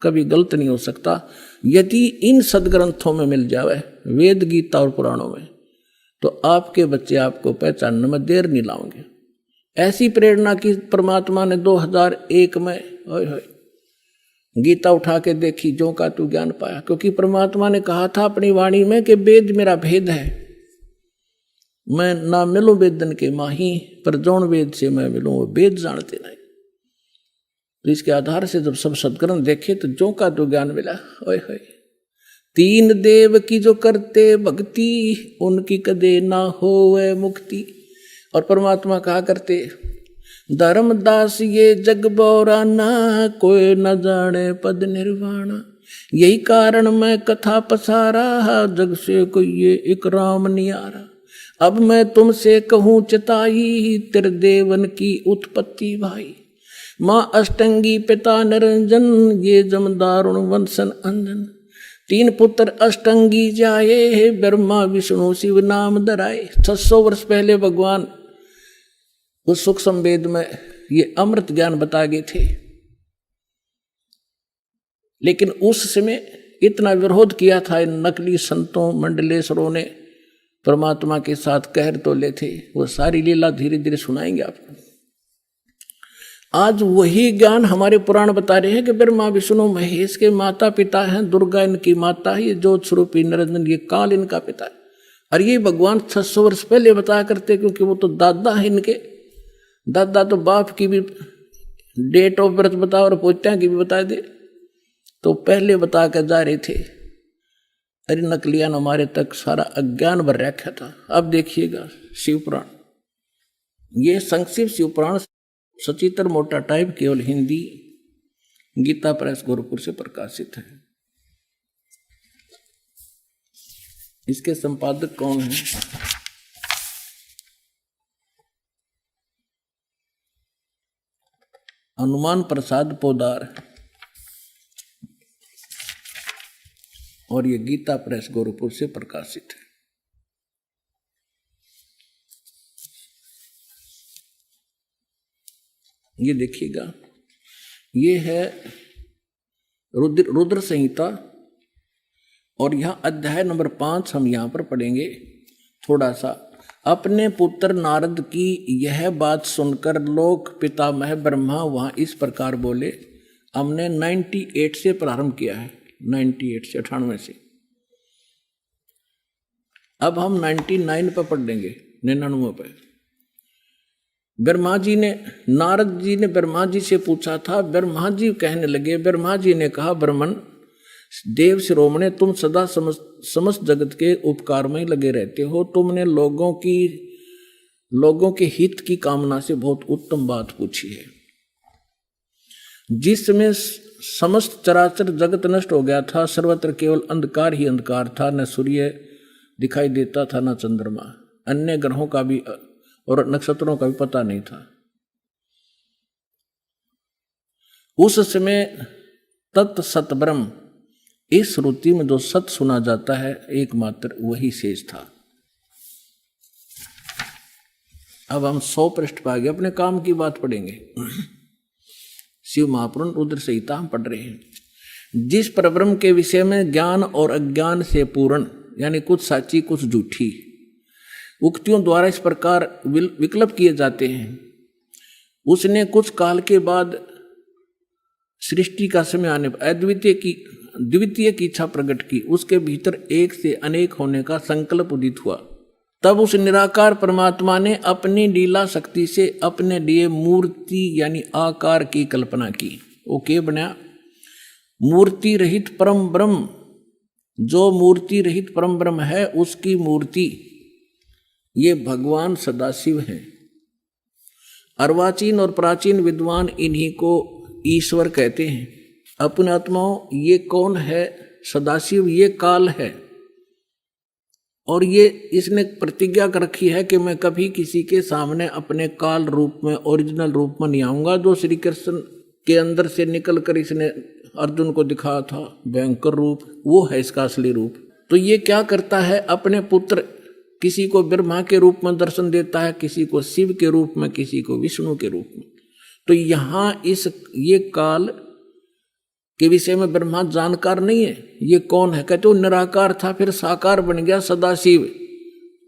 S2: कभी गलत नहीं हो सकता। यदि इन सदग्रंथों में मिल जावे, वेद, गीता और पुराणों में, तो आपके बच्चे आपको पहचानने में देर नहीं लाओगे। ऐसी प्रेरणा की परमात्मा ने 2001 में गीता उठा के देखी, जो का तू ज्ञान पाया। क्योंकि परमात्मा ने कहा था अपनी वाणी में कि वेद मेरा भेद है, मैं ना मिलूं वेदन के माही, पर जौन वेद से मैं मिलूं वो वेद जानते नहीं। तो इसके आधार से जब सब सदग्रंथ देखे तो जो का तो ज्ञान मिला। ओए होए, तीन देव की जो करते भक्ति, उनकी कदे ना होवे मुक्ति। और परमात्मा कहा करते, धर्मदास ये जग बौराना, कोई न जाने पद निर्वाणा। यही कारण मैं कथा पसारा, जग से कोई ये एक राम नियारा। अब मैं तुमसे कहूँ चिताई, त्रिदेवन की उत्पत्ति भाई। माँ अष्टंगी पिता निरंजन, ये जमदारुण वंशन अंजन। तीन पुत्र अष्टंगी जाए, ब्रह्मा विष्णु शिव नाम धराए। 600 वर्ष पहले भगवान उस सूक्ष्म वेद में ये अमृत ज्ञान बता गए थे, लेकिन उस समय इतना विरोध किया था इन नकली संतों मंडलेश्वरों ने, परमात्मा के साथ कहर तोले थे। वो सारी लीला धीरे धीरे सुनाएंगे आपको। आज वही ज्ञान हमारे पुराण बता रहे हैं कि ब्रह्मा विष्णु महेश के माता पिता हैं, दुर्गा इनकी माता है, ये ज्योत स्वरूपी निरंजन ये काल इनका पिता है। और ये भगवान 600 वर्ष पहले बताया करते, क्योंकि वो तो दादा है इनके। दादा तो बाप की भी डेट ऑफ बर्थ बता और पोत्या की भी बता दे, तो पहले बता कर जा रहे थे। अरे नकलियान हमारे तक सारा अज्ञान भर रखा था। अब देखिएगा शिवपुराण, ये संक्षिप्त शिवपुराण सचित्र मोटा टाइप केवल हिंदी, गीता प्रेस गोरखपुर से प्रकाशित है। इसके संपादक कौन है? हनुमान प्रसाद पोदार, और ये गीता प्रेस गोरखपुर से प्रकाशित है। ये देखिएगा, ये है रुद्र संहिता, और यहां अध्याय नंबर 5 हम यहां पर पढ़ेंगे थोड़ा सा। अपने पुत्र नारद की यह बात सुनकर लोक पितामह ब्रह्मा वहां इस प्रकार बोले। हमने 98 से प्रारंभ किया है, 98 से 98 से। अब हम 99 पर पढ़ देंगे, 99 पर। ब्रह्मा जी ने, नारद जी ने ब्रह्मा जी से पूछा था। ब्रह्मा जी कहने लगे, ब्रह्मा जी ने कहा, ब्रह्मन देव शिरोमणे, तुम सदा समस्त जगत के उपकार में लगे रहते हो। तुमने लोगों के हित की कामना से बहुत उत्तम बात पूछी है। जिस समय समस्त चराचर जगत नष्ट हो गया था, सर्वत्र केवल अंधकार ही अंधकार था। न सूर्य दिखाई देता था, न चंद्रमा, अन्य ग्रहों का भी और नक्षत्रों का भी पता नहीं था। उस समय तत् सत ब्रह्म, इस श्रुति में जो सत सुना जाता है एकमात्र वही शेष था। अब हम 100 पृष्ठ पर आगे अपने काम की बात पढ़ेंगे। शिव महापुराण रुद्र संहिता हम पढ़ रहे हैं। जिस परब्रह्म के विषय में ज्ञान और अज्ञान से पूर्ण, यानी कुछ साची कुछ झूठी उक्तियों द्वारा इस प्रकार विकल्प किए जाते हैं, उसने कुछ काल के बाद सृष्टि का समय आने पर द्वितीय की इच्छा प्रकट की। उसके भीतर एक से अनेक होने का संकल्प उदित हुआ। तब उस निराकार परमात्मा ने अपनी लीला शक्ति से अपने लिए मूर्ति यानी आकार की कल्पना की। वो क्या बना? मूर्ति रहित परम ब्रह्म। जो मूर्ति रहित परम ब्रह्म है उसकी मूर्ति ये भगवान सदाशिव हैं। अर्वाचीन और प्राचीन विद्वान इन्हीं को ईश्वर कहते हैं। अपने आत्माओं, ये कौन है? सदाशिव ये काल है, और ये इसने प्रतिज्ञा कर रखी है कि मैं कभी किसी के सामने अपने काल रूप में, ओरिजिनल रूप में नहीं आऊंगा। जो श्री कृष्ण के अंदर से निकल कर इसने अर्जुन को दिखाया था भयंकर रूप, वो है इसका असली रूप। तो ये क्या करता है? अपने पुत्र किसी को ब्रह्मा के रूप में दर्शन देता है, किसी को शिव के रूप में, किसी को विष्णु के रूप में। तो यहाँ ये काल के विषय में ब्रह्मा जानकार नहीं है। ये कौन है? कहते वो निराकार था, फिर साकार बन गया सदाशिव।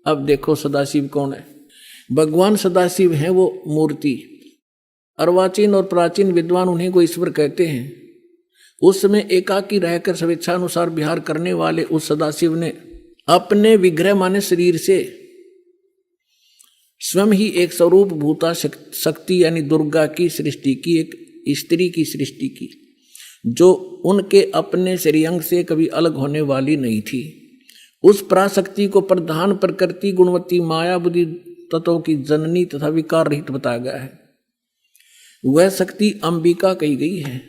S2: अब देखो सदाशिव कौन है? भगवान सदाशिव है वो मूर्ति। अर्वाचीन और प्राचीन विद्वान उन्हीं को ईश्वर कहते हैं। उस समय एकाकी रहकर स्वेच्छानुसार विहार करने वाले उस सदाशिव ने अपने विग्रह माने शरीर से स्वयं ही एक स्वरूप भूता शक्ति यानी दुर्गा की सृष्टि की, एक स्त्री की सृष्टि की, जो उनके अपने श्रेयंग से कभी अलग होने वाली नहीं थी। उस पराशक्ति को प्रधान प्रकृति गुणवती माया बुद्धि तत्वों की जननी तथा विकार रहित बताया गया है। वह शक्ति अंबिका कही गई है।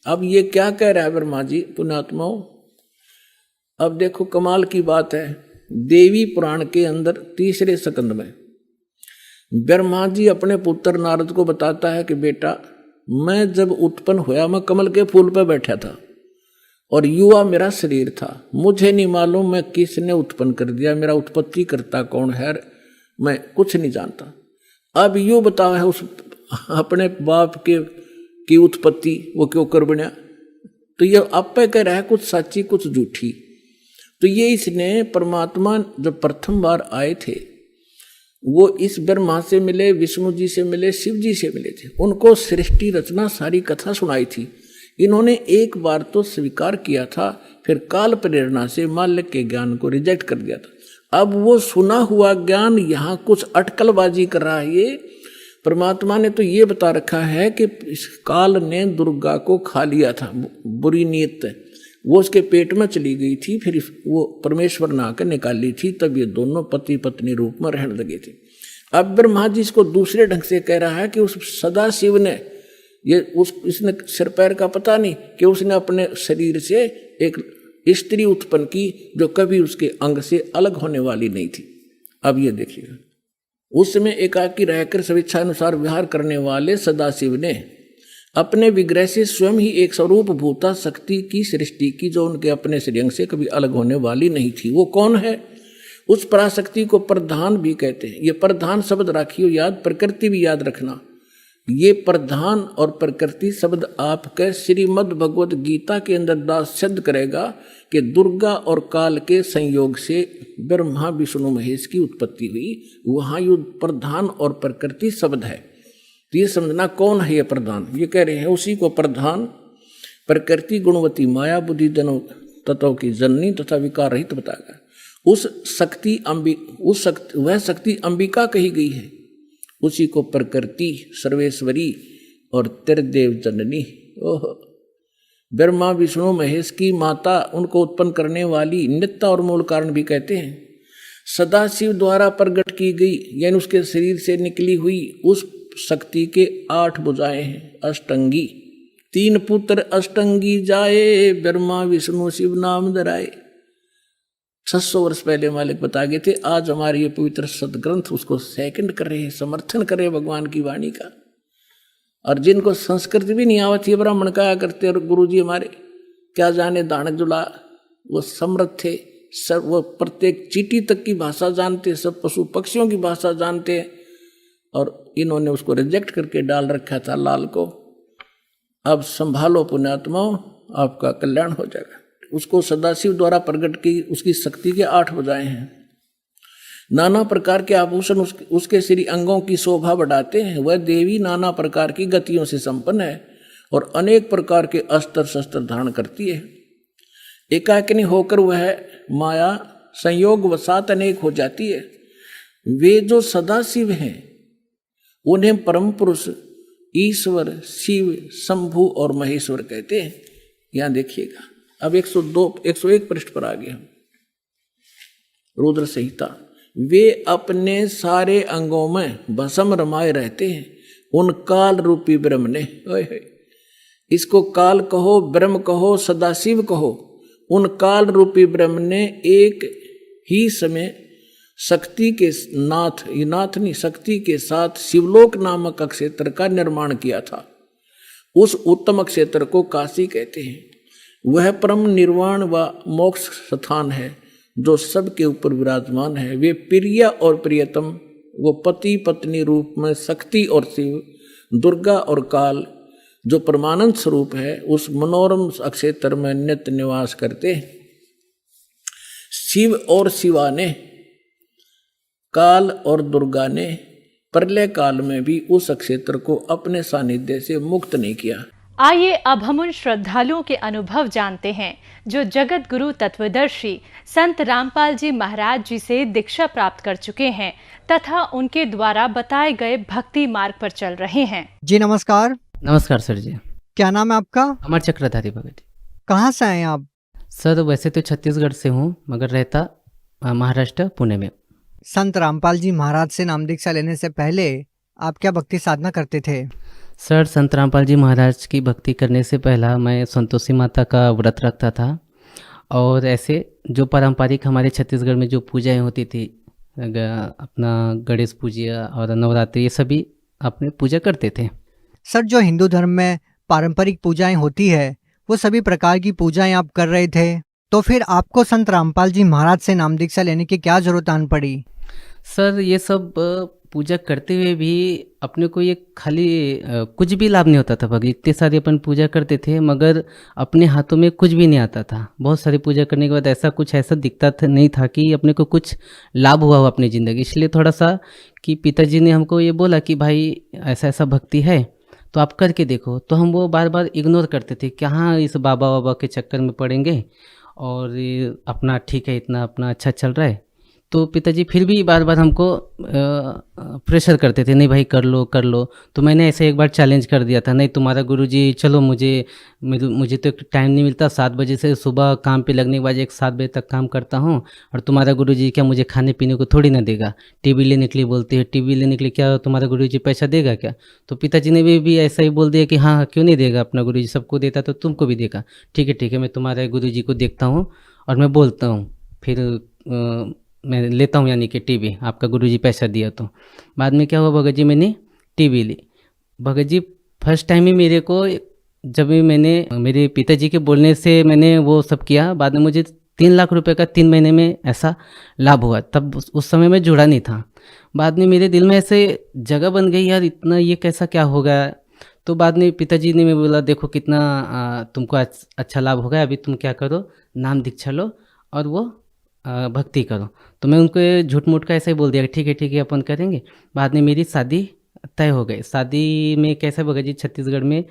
S2: अब ये क्या कह रहा है ब्रह्मा जी? पुण्यात्माओं, अब देखो कमाल की बात है। देवी पुराण के अंदर 3रे स्कंद में ब्रह्मा जी अपने पुत्र नारद को बताता है कि बेटा, मैं जब उत्पन्न हुआ मैं कमल के फूल पर बैठा था और युवा मेरा शरीर था। मुझे नहीं मालूम मैं किसने उत्पन्न कर दिया, मेरा उत्पत्ति करता कौन है, मैं कुछ नहीं जानता। अब यूं बताओ है उस अपने बाप के की उत्पत्ति वो क्यों कर बना, तो ये आप पे कह रहा है कुछ सच्ची कुछ झूठी। तो ये इसने परमात्मा जब प्रथम बार आए थे वो इस ब्रह्मा से मिले, विष्णु जी से मिले, शिव जी से मिले थे, उनको सृष्टि रचना सारी कथा सुनाई थी। इन्होंने एक बार तो स्वीकार किया था, फिर काल प्रेरणा से माल्यक के ज्ञान को रिजेक्ट कर दिया था। अब वो सुना हुआ ज्ञान यहाँ कुछ अटकलबाजी कर रहा है। ये परमात्मा ने तो ये बता रखा है कि इस काल ने दुर्गा को खा लिया था, बुरी नीयत वो उसके पेट में चली गई थी, फिर वो परमेश्वर ने आकर निकाल ली थी, तब ये दोनों पति पत्नी रूप में रहने लगे थे। अब ब्रह्मा जी इसको दूसरे ढंग से कह रहा है कि उस सदा शिव ने इसने सिर पैर का पता नहीं कि उसने अपने शरीर से एक स्त्री उत्पन्न की जो कभी उसके अंग से अलग होने वाली नहीं थी। अब ये देखिएगा, उस समय एकाकी रहकर स्वेच्छा अनुसार विहार करने वाले सदाशिव ने अपने विग्रह से स्वयं ही एक स्वरूप भूता शक्ति की सृष्टि की जो उनके अपने श्रेयंग से कभी अलग होने वाली नहीं थी। वो कौन है? उस पराशक्ति को प्रधान भी कहते हैं। ये प्रधान शब्द राखियो याद, प्रकृति भी याद रखना। ये प्रधान और प्रकृति शब्द आपके श्रीमद् भगवद गीता के अंदर दास सिद्ध करेगा कि दुर्गा और काल के संयोग से ब्रह्मा विष्णु महेश की उत्पत्ति हुई। वहाँ ये प्रधान और प्रकृति शब्द है। तो ये समझना कौन है ये प्रधान। ये कह रहे हैं उसी को प्रधान, प्रकृति गुणवती माया बुद्धि जनो तत्व की जननी तथा विकार रहित बताएगा। वह शक्ति अंबिका कही गई है, उसी को प्रकृति सर्वेश्वरी और त्रिदेव जननी। ओह, ब्रह्मा विष्णु महेश की माता, उनको उत्पन्न करने वाली नित्य और मूल कारण भी कहते हैं। सदाशिव द्वारा प्रकट की गई यानी उसके शरीर से निकली हुई उस शक्ति के 8 भुजाएं हैं, अष्टंगी। 3 पुत्र अष्टंगी जाए, ब्रह्मा विष्णु शिव नाम धराए। 600 वर्ष पहले मालिक बता गए थे। आज हमारे ये पवित्र सदग्रंथ उसको सेकंड कर रहे हैं, समर्थन कर रहे हैं भगवान की वाणी का। और जिनको संस्कृत भी नहीं आवती है ब्राह्मण कहा करते, और गुरु जी हमारे क्या जाने दान जुला, वो समृद्ध थे, सब वो प्रत्येक चींटी तक की भाषा जानते, सब पशु पक्षियों की भाषा जानते हैं। और इन्होंने उसको रिजेक्ट करके डाल रखा था लाल को। अब संभालो पुण्यात्माओं, आपका कल्याण हो जाएगा। उसको सदाशिव द्वारा प्रकट की उसकी शक्ति के 8 भुजाएं हैं। नाना प्रकार के आभूषण उसके श्री अंगों की शोभा बढ़ाते हैं। वह देवी नाना प्रकार की गतियों से संपन्न है और अनेक प्रकार के अस्त्र शस्त्र धारण करती है। एकाकिनी होकर वह माया संयोग वसात अनेक हो जाती है। वे जो सदाशिव हैं उन्हें परम पुरुष ईश्वर शिव शंभु और महेश्वर कहते हैं। यहां देखिएगा, अब 101 पृष्ठ पर आ गए हम। रुद्र संहिता। वे अपने सारे अंगों में भस्म रमाए रहते हैं उन काल रूपी ब्रह्म ने। इसको काल कहो, ब्रह्म कहो, सदाशिव कहो, उन काल रूपी ब्रह्म ने एक ही समय शक्ति के नाथ नहीं शक्ति के साथ शिवलोक नामक क्षेत्र का निर्माण किया था। उस उत्तम क्षेत्र को काशी कहते हैं। वह परम निर्वाण व मोक्ष स्थान है जो सबके ऊपर विराजमान है। वे प्रिय और प्रियतम, वो पति पत्नी रूप में शक्ति और शिव, दुर्गा और काल जो परमानंद स्वरूप है, उस मनोरम क्षेत्र में नित्य निवास करते हैं। शिव और शिवा ने, काल और दुर्गा ने प्रलय काल में भी उस क्षेत्र को अपने सानिध्य से मुक्त नहीं किया।
S3: आइए अब हम उन श्रद्धालुओं के अनुभव जानते हैं जो जगत गुरु तत्वदर्शी संत रामपाल जी महाराज जी से दीक्षा प्राप्त कर चुके हैं तथा उनके द्वारा बताए गए भक्ति मार्ग पर चल रहे हैं।
S4: जी नमस्कार।
S5: नमस्कार सर जी।
S4: क्या नाम है आपका?
S5: अमर चक्रधारी भगत।
S4: कहाँ से आए आप?
S5: सर वैसे तो छत्तीसगढ़ से हूँ मगर रहता महाराष्ट्र पुणे में।
S4: संत रामपाल जी महाराज से नाम दीक्षा लेने से पहले आप क्या भक्ति साधना करते थे?
S5: सर संत रामपाल जी महाराज की भक्ति करने से पहला मैं संतोषी माता का व्रत रखता था और ऐसे जो पारंपरिक हमारे छत्तीसगढ़ में जो पूजाएं होती थी, अपना गणेश पूजा और नवरात्रि, ये सभी अपने पूजा करते थे।
S4: सर जो हिंदू धर्म में पारंपरिक पूजाएं होती है वो सभी प्रकार की पूजाएं आप कर रहे थे, तो फिर आपको संत रामपाल जी महाराज से नाम दीक्षा लेने की क्या जरूरत आन पड़ी?
S5: सर ये सब पूजा करते हुए भी अपने को ये खाली कुछ भी लाभ नहीं होता था भगत। इतने सारे अपन पूजा करते थे मगर अपने हाथों में कुछ भी नहीं आता था। बहुत सारी पूजा करने के बाद ऐसा दिखता था नहीं था कि अपने को कुछ लाभ हुआ हो अपनी ज़िंदगी। इसलिए थोड़ा सा कि पिताजी ने हमको ये बोला कि भाई ऐसा ऐसा भक्ति है तो आप करके देखो। तो हम वो बार बार इग्नोर करते थे, कहाँ इस बाबा बाबा के चक्कर में पड़ेंगे और ये अपना ठीक है, इतना अपना अच्छा चल रहा है। तो पिताजी फिर भी बार बार हमको प्रेशर करते थे, नहीं भाई कर लो कर लो। तो मैंने ऐसे एक बार चैलेंज कर दिया था, नहीं तुम्हारा गुरुजी चलो, मुझे तो टाइम नहीं मिलता, 7 बजे से सुबह काम पे लगने के बाद 7 बजे तक काम करता हूँ, और तुम्हारा गुरुजी क्या मुझे खाने पीने को थोड़ी ना देगा। टीवी लेने के लिए बोलते हैं, टीवी लेने के लिए क्या तुम्हारा गुरुजी पैसा देगा क्या? तो पिताजी ने भी ऐसा ही बोल दिया कि हाँ क्यों नहीं देगा, अपना गुरुजी सबको देता तो तुमको भी देगा। ठीक है मैं तुम्हारे गुरुजी को देखता हूँ और मैं बोलता हूँ, फिर मैं लेता हूँ यानी कि टीवी, आपका गुरुजी पैसा दिया। तो बाद में क्या हुआ भगत जी, मैंने टीवी ली। भगत जी फर्स्ट टाइम ही मेरे को, जब भी मैंने मेरे पिताजी के बोलने से मैंने वो सब किया, बाद में मुझे 3 लाख रुपए का 3 महीने में ऐसा लाभ हुआ। तब उस समय मैं जुड़ा नहीं था। बाद में मेरे दिल में ऐसे जगह बन गई, यार इतना ये कैसा क्या हो गया। तो बाद में पिताजी ने मैं बोला देखो कितना तुमको अच्छा लाभ हो गया, अभी तुम क्या करो, नाम दीक्षा लो और वो भक्ति करो। तो मैं उनको झूठ मूठ का ऐसा ही बोल दिया ठीक है अपन करेंगे। बाद में मेरी शादी तय हो गई। शादी में कैसे भगत जी, छत्तीसगढ़ में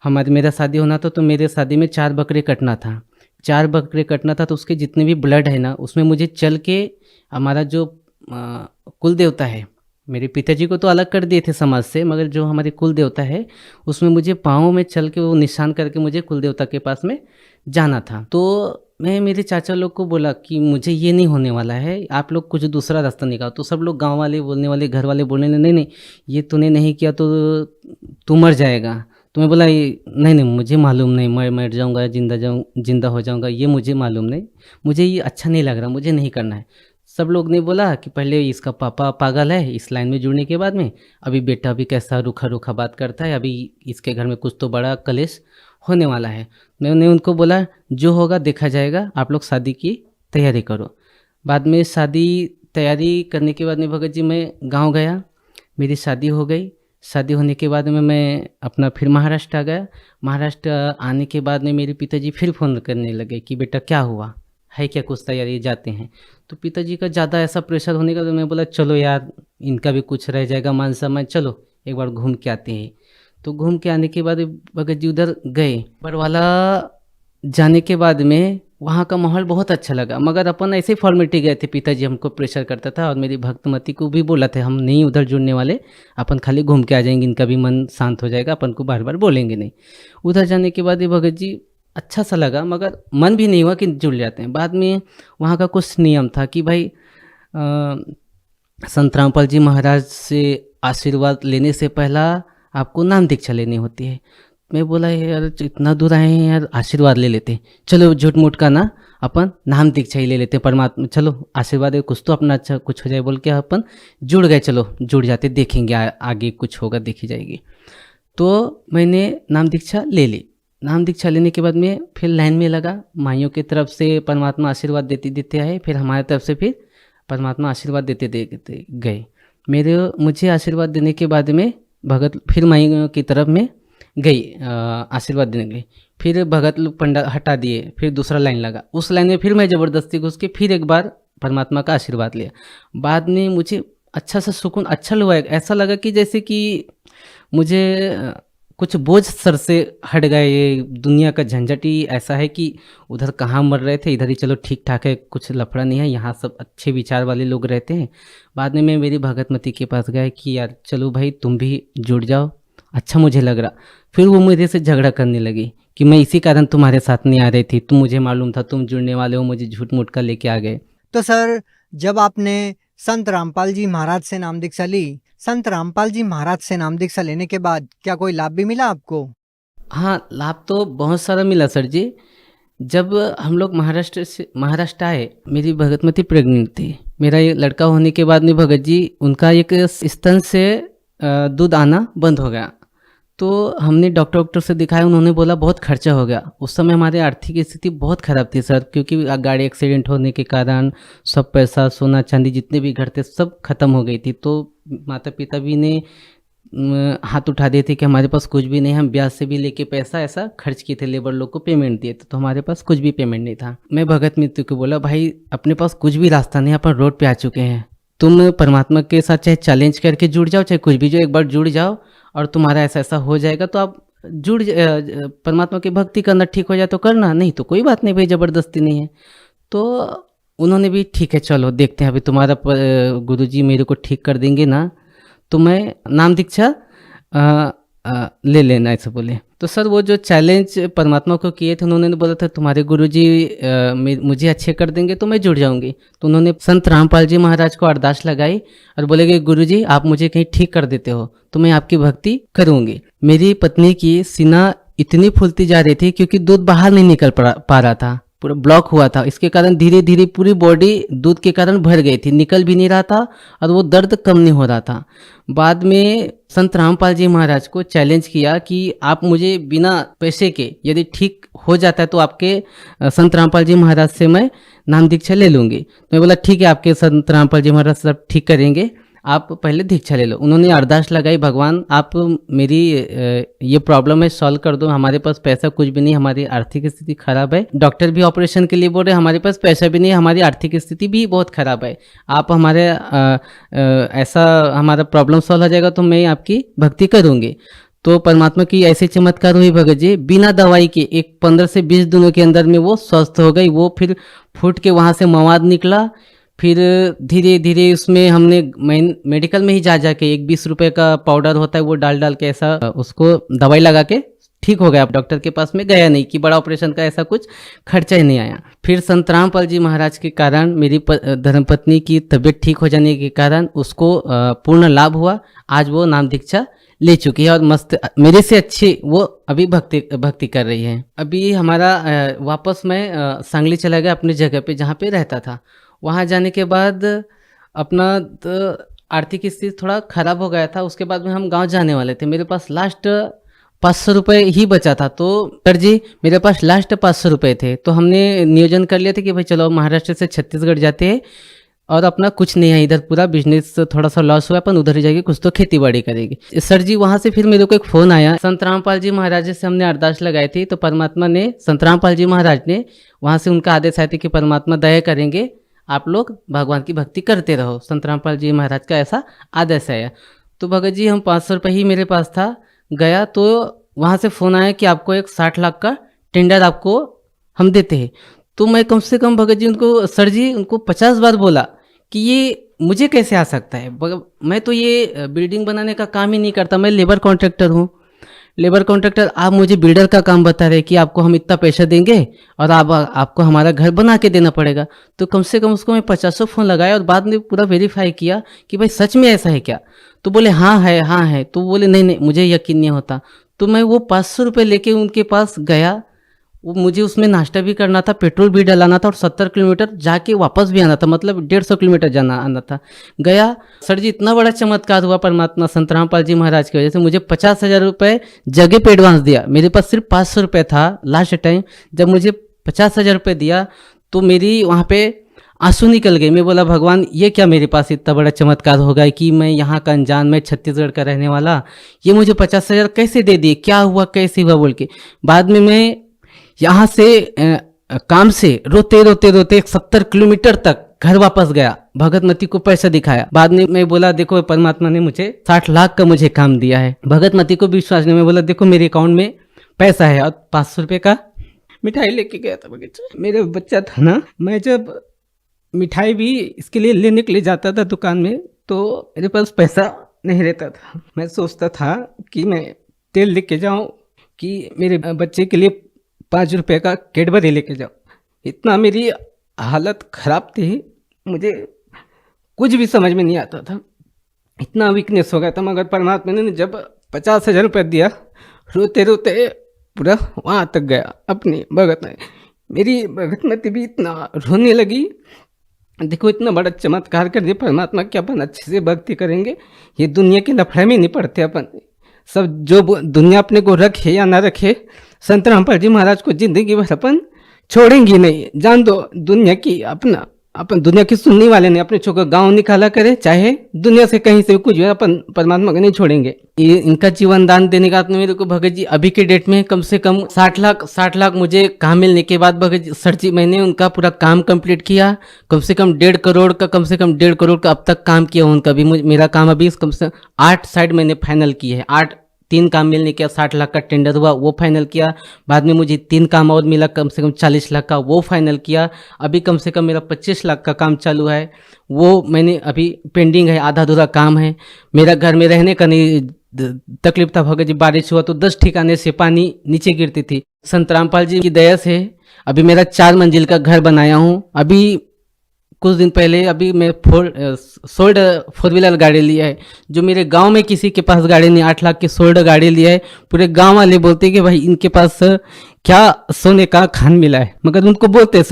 S5: मेरा शादी होना था तो मेरे शादी में 4 बकरे कटना था। 4 बकरे कटना था तो उसके जितने भी ब्लड है ना, उसमें मुझे चल के हमारा जो कुल देवता है, मेरे पिताजी को तो अलग कर दिए थे समाज से, मगर जो हमारे कुल देवता है उसमें मुझे पाँव में चल के वो निशान करके मुझे कुल देवता के पास में जाना था। तो मैं मेरे चाचा लोग को बोला कि मुझे ये नहीं होने वाला है, आप लोग कुछ दूसरा रास्ता निकालो। तो सब लोग गांव वाले बोलने वाले, घर वाले बोलने नहीं ये तूने नहीं किया तो तू मर जाएगा। तो मैं बोला नहीं मुझे मालूम नहीं, मैं मर जाऊंगा जिंदा हो जाऊंगा, ये मुझे मालूम नहीं, मुझे ये अच्छा नहीं लग रहा, मुझे नहीं करना है। सब लोग ने बोला कि पहले इसका पापा पागल है, इस लाइन में जुड़ने के बाद में अभी बेटा भी कैसा रूखा बात करता है, अभी इसके घर में कुछ तो बड़ा कलेश होने वाला है। मैंने उनको बोला जो होगा देखा जाएगा, आप लोग शादी की तैयारी करो। बाद में शादी तैयारी करने के बाद में भगत जी मैं गांव गया, मेरी शादी हो गई। शादी होने के बाद में मैं अपना फिर महाराष्ट्र आ गया। महाराष्ट्र आने के बाद में मेरे पिताजी फिर फ़ोन करने लगे कि बेटा क्या हुआ है, क्या कुछ तैयारी जाते हैं। तो पिताजी का ज़्यादा ऐसा प्रेशर होने का, तो मैं बोला चलो यार इनका भी कुछ रह जाएगा मान सम्मान, चलो एक बार घूम के आते हैं। तो घूम के आने के बाद भगत जी उधर गए। बरवाला जाने के बाद में वहाँ का माहौल बहुत अच्छा लगा, मगर अपन ऐसे फॉर्मेलिटी गए थे, पिताजी हमको प्रेशर करता था और मेरी भक्तमती को भी बोला था हम नहीं उधर जुड़ने वाले, अपन खाली घूम के आ जाएंगे, इनका भी मन शांत हो जाएगा, अपन को बार बार बोलेंगे नहीं। उधर जाने के बाद ये भगत जी अच्छा सा लगा, मगर मन भी नहीं हुआ कि जुड़ जाते हैं। बाद में वहाँ का कुछ नियम था कि भाई संत रामपाल जी महाराज से आशीर्वाद लेने से पहला आपको नाम दीक्षा लेनी होती है। मैं बोला यार इतना दूर आए हैं यार, आशीर्वाद ले लेते, चलो झूठ मूठ का ना अपन नाम दीक्षा ही ले लेते, परमात्मा चलो आशीर्वाद है कुछ तो अपना अच्छा कुछ हो जाए बोल के अपन जुड़ गए। चलो जुड़ जाते, देखेंगे आगे कुछ होगा देखी जाएगी। तो मैंने नाम दीक्षा ले ली। नाम दीक्षा लेने के बाद में फिर लाइन में लगा, माइयों की तरफ से परमात्मा आशीर्वाद देते आए, फिर हमारे तरफ से फिर परमात्मा आशीर्वाद देते गए। मुझे आशीर्वाद देने के बाद में भगत फिर माइयों की तरफ में गई आशीर्वाद देने गई। फिर भगत लोग पंडा हटा दिए, फिर दूसरा लाइन लगा, उस लाइन में फिर मैं ज़बरदस्ती घुस के फिर एक बार परमात्मा का आशीर्वाद लिया। बाद में मुझे अच्छा सा सुकून अच्छा लगा, ऐसा लगा कि जैसे कि मुझे कुछ बोझ सर से हट गए। ये दुनिया का झंझट ही ऐसा है कि उधर कहाँ मर रहे थे, इधर ही चलो ठीक ठाक है, कुछ लफड़ा नहीं है, यहाँ सब अच्छे विचार वाले लोग रहते हैं। बाद में मैं मेरी भगतमती के पास गया कि यार चलो भाई तुम भी जुड़ जाओ, अच्छा मुझे लग रहा। फिर वो मेरे से झगड़ा करने लगी कि मैं इसी कारण तुम्हारे साथ नहीं आ रही थी, तुम मुझे मालूम था तुम जुड़ने वाले हो, मुझे झूठ मूठ का लेके आ गए।
S4: तो सर जब आपने संत रामपाल जी महाराज से नाम दीक्षा ली, संत रामपाल जी महाराज से नाम दीक्षा लेने के बाद क्या कोई लाभ भी मिला आपको?
S5: हाँ लाभ तो बहुत सारा मिला सर जी। जब हम लोग महाराष्ट्र आए, मेरी भगतमती प्रेग्नेंट थी। मेरा ये लड़का होने के बाद में भगत जी उनका एक स्तन से दूध आना बंद हो गया। तो हमने डॉक्टर से दिखाया, उन्होंने बोला बहुत खर्चा हो गया। उस समय हमारी आर्थिक स्थिति बहुत ख़राब थी सर, क्योंकि गाड़ी एक्सीडेंट होने के कारण सब पैसा, सोना चांदी जितने भी घर थे सब खत्म हो गई थी। तो माता पिता भी ने हाथ उठा दिए थे कि हमारे पास कुछ भी नहीं, हम ब्याज से भी लेके पैसा ऐसा खर्च किए थे, लेबर लोग को पेमेंट दिए थे, तो हमारे पास कुछ भी पेमेंट नहीं था। मैं भगत मित्र को बोला, भाई अपने पास कुछ भी रास्ता नहीं, अपन रोड पे आ चुके हैं, तुम परमात्मा के साथ चाहे चैलेंज करके जुड़ जाओ, चाहे कुछ भी, जो एक बार जुड़ जाओ और तुम्हारा ऐसा ऐसा हो जाएगा, तो आप परमात्मा की भक्ति करना ठीक हो जाए तो करना, नहीं तो कोई बात नहीं भाई, ज़बरदस्ती नहीं है। तो उन्होंने भी ठीक है चलो देखते हैं, अभी तुम्हारा गुरुजी मेरे को ठीक कर देंगे ना, तो मैं नाम दीक्षा ले लेना, ऐसा बोले। तो सर वो जो चैलेंज परमात्मा को किए थे, उन्होंने बोला था तुम्हारे गुरुजी मुझे अच्छे कर देंगे तो मैं जुड़ जाऊंगी। तो उन्होंने संत रामपाल जी महाराज को अरदास लगाई और बोले कि गुरुजी आप मुझे कहीं ठीक कर देते हो तो मैं आपकी भक्ति करूंगी। मेरी पत्नी की सीना इतनी फूलती जा रही थी क्योंकि दूध बाहर नहीं निकल पा रहा था, पूरा ब्लॉक हुआ था। इसके कारण धीरे धीरे पूरी बॉडी दूध के कारण भर गई थी, निकल भी नहीं रहा था और वो दर्द कम नहीं हो रहा था। बाद में संत रामपाल जी महाराज को चैलेंज किया कि आप मुझे बिना पैसे के यदि ठीक हो जाता है तो आपके संत रामपाल जी महाराज से मैं नाम दीक्षा ले लूँगी। तो मैं बोला ठीक है, आपके संत रामपाल जी महाराज सब ठीक करेंगे, आप पहले दीक्षा ले लो। उन्होंने अरदास लगाई, भगवान आप मेरी ये प्रॉब्लम है सॉल्व कर दो, हमारे पास पैसा कुछ भी नहीं, हमारी आर्थिक स्थिति खराब है, डॉक्टर भी ऑपरेशन के लिए बोल रहे हमारे पास पैसा भी नहीं, हमारी आर्थिक स्थिति भी बहुत खराब है, आप हमारे ऐसा हमारा प्रॉब्लम सॉल्व हो जाएगा तो मैं आपकी भक्ति करूँगी। तो परमात्मा की ऐसे चमत्कार हुई भगत जी, बिना दवाई के एक 15 से 20 दिनों के अंदर में वो स्वस्थ हो गई। वो फिर फूट के वहाँ से मवाद निकला, फिर धीरे धीरे उसमें हमने मेडिकल में ही जा के एक 20 रुपए का पाउडर होता है वो डाल के ऐसा उसको दवाई लगा के ठीक हो गया। डॉक्टर के पास में गया नहीं कि बड़ा ऑपरेशन का ऐसा कुछ खर्चा ही नहीं आया। फिर संत रामपाल जी महाराज के कारण मेरी धर्मपत्नी की तबीयत ठीक हो जाने के कारण उसको पूर्ण लाभ हुआ। आज वो नाम दीक्षा ले चुकी है और मस्त मेरे से अच्छी वो अभी भक्ति कर रही है। अभी हमारा वापस मैं सांगली चला गया अपनी जगह पे जहाँ पे रहता था। वहाँ जाने के बाद अपना आर्थिक स्थिति थोड़ा खराब हो गया था। उसके बाद में हम गांव जाने वाले थे, मेरे पास लास्ट 500 रुपये ही बचा था। तो सर जी मेरे पास लास्ट 500 रुपये थे, तो हमने नियोजन कर लिया था कि भाई चलो महाराष्ट्र से छत्तीसगढ़ जाते हैं और अपना कुछ नहीं है, इधर पूरा बिजनेस थोड़ा सा लॉस हुआ, अपन उधर ही जाके कुछ तो खेती बाड़ी करेगी। सर जी वहाँ से फिर मेरे को एक फ़ोन आया, संत रामपाल जी महाराज से हमने अरदास लगाई थी, तो परमात्मा ने संत रामपाल जी महाराज ने वहाँ से उनका आदेश आया था कि परमात्मा दया करेंगे, आप लोग भगवान की भक्ति करते रहो। संत रामपाल जी महाराज का ऐसा आदेश आया। तो भगत जी हम 500 रुपये ही मेरे पास था, गया तो वहाँ से फ़ोन आया कि आपको एक 60 लाख का टेंडर आपको हम देते हैं। तो मैं कम से कम भगत जी उनको सर जी उनको 50 बार बोला कि ये मुझे कैसे आ सकता है, मैं तो ये बिल्डिंग बनाने का काम ही नहीं करता, मैं लेबर कॉन्ट्रैक्टर हूँ। लेबर कॉन्ट्रैक्टर, आप मुझे बिल्डर का काम बता रहे कि आपको हम इतना पैसा देंगे और आपको हमारा घर बना के देना पड़ेगा। तो कम से कम उसको मैं 50 फ़ोन लगाया और बाद में पूरा वेरीफाई किया कि भाई सच में ऐसा है क्या। तो बोले हाँ है। तो बोले नहीं मुझे यकीन नहीं होता। तो मैं वो 500 रुपये लेके उनके पास गया। वो मुझे उसमें नाश्ता भी करना था, पेट्रोल भी डलाना था और 70 किलोमीटर जाके वापस भी आना था, मतलब 150 किलोमीटर आना था। गया, सर जी इतना बड़ा चमत्कार हुआ परमात्मा संत रामपाल जी महाराज की वजह से। मुझे 50,000 रुपये जगह पे एडवांस दिया। मेरे पास सिर्फ 500 रुपये था लास्ट टाइम। जब मुझे 50,000 रुपये दिया तो मेरी वहाँ पे आंसू निकल गए। मैं बोला भगवान ये क्या मेरे पास इतना बड़ा चमत्कार होगा कि मैं यहाँ का अनजान, मैं छत्तीसगढ़ का रहने वाला, ये मुझे 50,000 कैसे दे दिए, क्या हुआ कैसे हुआ बोल के। बाद में मैं यहाँ से काम से रोते 70 किलोमीटर तक घर वापस गया, भगतमती को पैसा दिखाया। बाद में मैं बोला देखो परमात्मा ने मुझे 60 लाख का मुझे काम दिया है। भगतमती को विश्वास नहीं। मैं बोला देखो मेरे अकाउंट में पैसा है और 500 रुपये का मिठाई लेके गया था बगीचा। मेरे बच्चा था ना, मैं जब मिठाई भी इसके लिए लेने के लिए जाता था दुकान में तो मेरे पास पैसा नहीं रहता था। मैं सोचता था कि मैं तेल लेके जाऊँ कि मेरे बच्चे के लिए 5 रुपये का कैडबरी लेके जाओ। इतना मेरी हालत ख़राब थी, मुझे कुछ भी समझ में नहीं आता था, इतना वीकनेस हो गया था। मगर परमात्मा ने जब 50,000 रुपये दिया, रोते रोते पूरा वहाँ तक गया अपनी भगत में। मेरी भगतमती भी इतना रोने लगी, देखो इतना बड़ा चमत्कार कर दिया परमात्मा कि अपन अच्छे से भक्ति करेंगे, ये दुनिया के लफड़े में नहीं पड़ते अपन। सब जो दुनिया अपने को रखे या ना रखे, संत रामपाल जी महाराज को जिंदगी भर अपन छोड़ेंगे नहीं। जान दो दुनिया की, अपन दुनिया की सुनने वाले नहीं, अपने छोकर गांव निकाला करे, चाहे दुनिया से कहीं से कुछ हो, अपन परमात्मा को नहीं छोड़ेंगे। ये इनका जीवन दान देने का मेरे को भगत जी अभी के डेट में कम से कम 60 लाख मुझे काम मिलने के बाद भगत जी सर जी मैंने उनका पूरा काम कंप्लीट किया। कम से कम 1.5 करोड़ का अब तक काम किया उनका भी। मेरा काम अभी कम से 8 साइड मैंने फाइनल किए हैं। 3 काम मिलने के 60 लाख का टेंडर हुआ, वो फाइनल किया। बाद में मुझे 3 काम और मिला कम से कम 40 लाख का, वो फाइनल किया। अभी कम से कम मेरा 25 लाख का काम चालू है, वो मैंने अभी पेंडिंग है, आधा अधूरा काम है। मेरा घर में रहने का नहीं तकलीफ था भगत जी, बारिश हुआ तो 10 ठिकाने से पानी नीचे गिरती थी। संत रामपाल जी की दया से अभी मेरा 4 मंजिल का घर बनाया हूँ। अभी कुछ दिन पहले अभी मैं 4 व्हीलर गाड़ी लिया है, जो मेरे गांव में किसी के पास गाड़ी नहीं। 8 लाख की सोल्डर गाड़ी लिया है। पूरे गांव वाले बोलते हैं कि भाई इनके पास क्या सोने का खान मिला है। मगर उनको बोलते हैं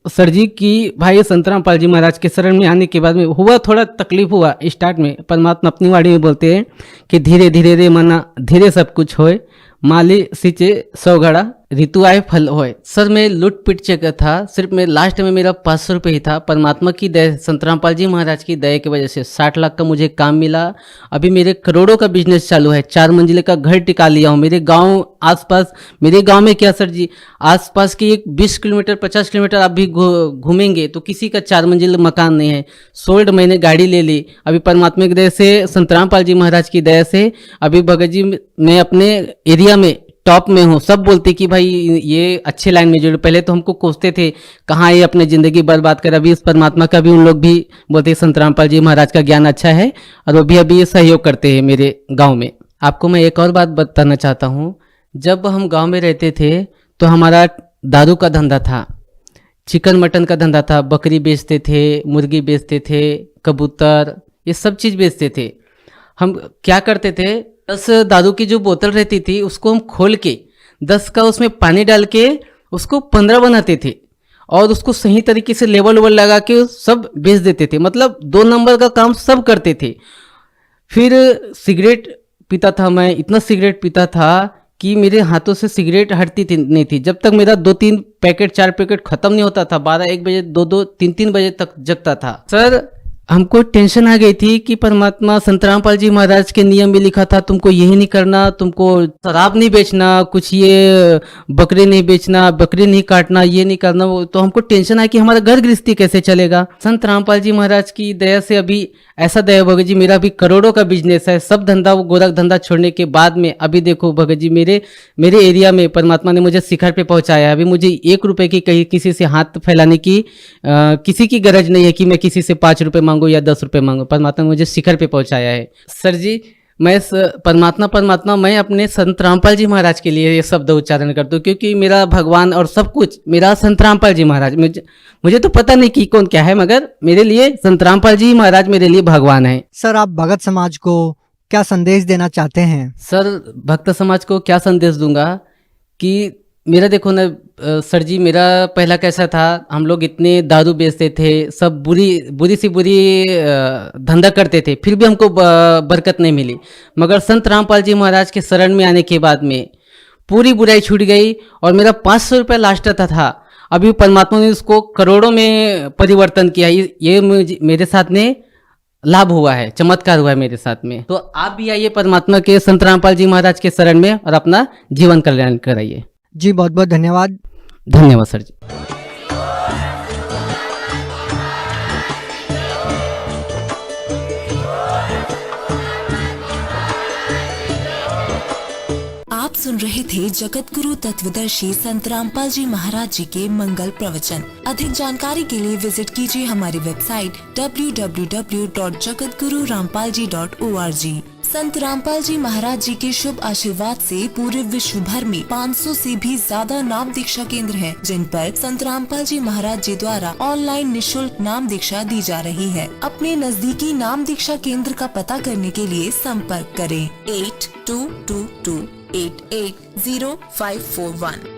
S5: सर जी की भाई संत रामपाल जी महाराज के शरण में आने के बाद में हुआ थोड़ा तकलीफ हुआ स्टार्ट में। परमात्मा अपनी वाणी में बोलते हैं कि धीरे धीरे रे मना धीरे सब कुछ होए, माली सिंचे 100 घड़ा ऋतु आए फल होए। सर मैं लूट पिट चुका था, सिर्फ मैं लास्ट में मेरा 500 रुपये ही था। परमात्मा की दया, संत रामपाल जी महाराज की दया की वजह से 60 लाख का मुझे काम मिला। अभी मेरे करोड़ों का बिजनेस चालू है। 4 मंजिले का घर टिका लिया हूँ। मेरे गांव आसपास, मेरे गांव में क्या सर जी, आसपास की एक 20 किलोमीटर 50 किलोमीटर आप भी घूमेंगे तो किसी का 4 मंजिल मकान नहीं है। सोल्ड मैंने गाड़ी ले ली। अभी परमात्मा की दया से, संत रामपाल जी महाराज की दया से अभी भगत जी मैं अपने एरिया में टॉप में हूँ। सब बोलते कि भाई ये अच्छे लाइन में जुड़े। पहले तो हमको कोसते थे कहाँ ये अपने ज़िंदगी बर्बाद कर। अभी इस परमात्मा का भी उन लोग भी बोलते संत रामपाल जी महाराज का ज्ञान अच्छा है और वो भी अभी सहयोग करते हैं मेरे गांव में। आपको मैं एक और बात बताना चाहता हूँ। जब हम गांव में रहते थे तो हमारा दारू का धंधा था, चिकन मटन का धंधा था, बकरी बेचते थे, मुर्गी बेचते थे, कबूतर, ये सब चीज़ बेचते थे। हम क्या करते थे, 10 दारू की जो बोतल रहती थी उसको हम खोल के 10 का उसमें पानी डाल के उसको 15 बनाते थे और उसको सही तरीके से लेवल लगा के सब बेच देते थे। मतलब 2 नंबर का काम सब करते थे। फिर सिगरेट पीता था मैं, इतना सिगरेट पीता था कि मेरे हाथों से सिगरेट हटती नहीं थी। जब तक मेरा 2-3 पैकेट 4 पैकेट खत्म नहीं होता था, 12-1 बजे 2-2 3-3 बजे तक जगता था। सर हमको टेंशन आ गई थी कि परमात्मा संत रामपाल जी महाराज के नियम में लिखा था तुमको यही नहीं करना, तुमको शराब नहीं बेचना, कुछ ये बकरी नहीं बेचना, बकरी नहीं काटना, ये नहीं करना। तो हमको टेंशन आया कि हमारा घर गृहस्थी कैसे चलेगा। संत रामपाल जी महाराज की दया से अभी ऐसा दया भगत जी मेरा भी करोड़ों का बिजनेस है। सब धंधा वो गोरख धंधा छोड़ने के बाद में अभी देखो भगत जी मेरे एरिया में परमात्मा ने मुझे शिखर पे पहुंचाया। अभी मुझे 1 रुपए की कहीं किसी से हाथ फैलाने की किसी की गरज नहीं है कि मैं किसी से 5 रुपए मांगू या 10 रुपए मांगू। परमात्मा ने मुझे शिखर पे पहुंचाया है। सर जी मैं परमात्मा मैं अपने संत रामपाल जी महाराज के लिए ये शब्द उच्चारण करता हूँ, क्योंकि मेरा भगवान और सब कुछ मेरा संत रामपाल जी महाराज। मुझे तो पता नहीं कि कौन क्या है, मगर मेरे लिए संत रामपाल जी महाराज मेरे लिए भगवान है।
S4: सर आप भगत समाज को क्या संदेश देना चाहते हैं?
S5: सर भक्त समाज को क्या संदेश दूंगा कि मेरा देखो ना सर जी, मेरा पहला कैसा था, हम लोग इतने दारू बेचते थे, सब बुरी सी बुरी धंधा करते थे, फिर भी हमको बरकत नहीं मिली। मगर संत रामपाल जी महाराज के शरण में आने के बाद में पूरी बुराई छूट गई और मेरा 500 रुपये लास्ट था। अभी परमात्मा ने उसको करोड़ों में परिवर्तन किया। ये मेरे साथ में लाभ हुआ है, चमत्कार हुआ है मेरे साथ में। तो आप भी आइए परमात्मा के संत रामपाल जी महाराज के शरण में और अपना जीवन कल्याण कराइए।
S4: जी बहुत बहुत धन्यवाद।
S5: धन्यवाद सर जी।
S6: आप सुन रहे थे जगत गुरु तत्वदर्शी संत रामपाल जी महाराज जी के मंगल प्रवचन। अधिक जानकारी के लिए विजिट कीजिए हमारी वेबसाइट www.jagatgururampalji.org। संत रामपाल जी महाराज जी के शुभ आशीर्वाद से पूरे विश्व भर में 500 से भी ज्यादा नाम दीक्षा केंद्र हैं, जिन पर संत रामपाल जी महाराज जी द्वारा ऑनलाइन निशुल्क नाम दीक्षा दी जा रही है। अपने नजदीकी नाम दीक्षा केंद्र का पता करने के लिए संपर्क करें 8222880541।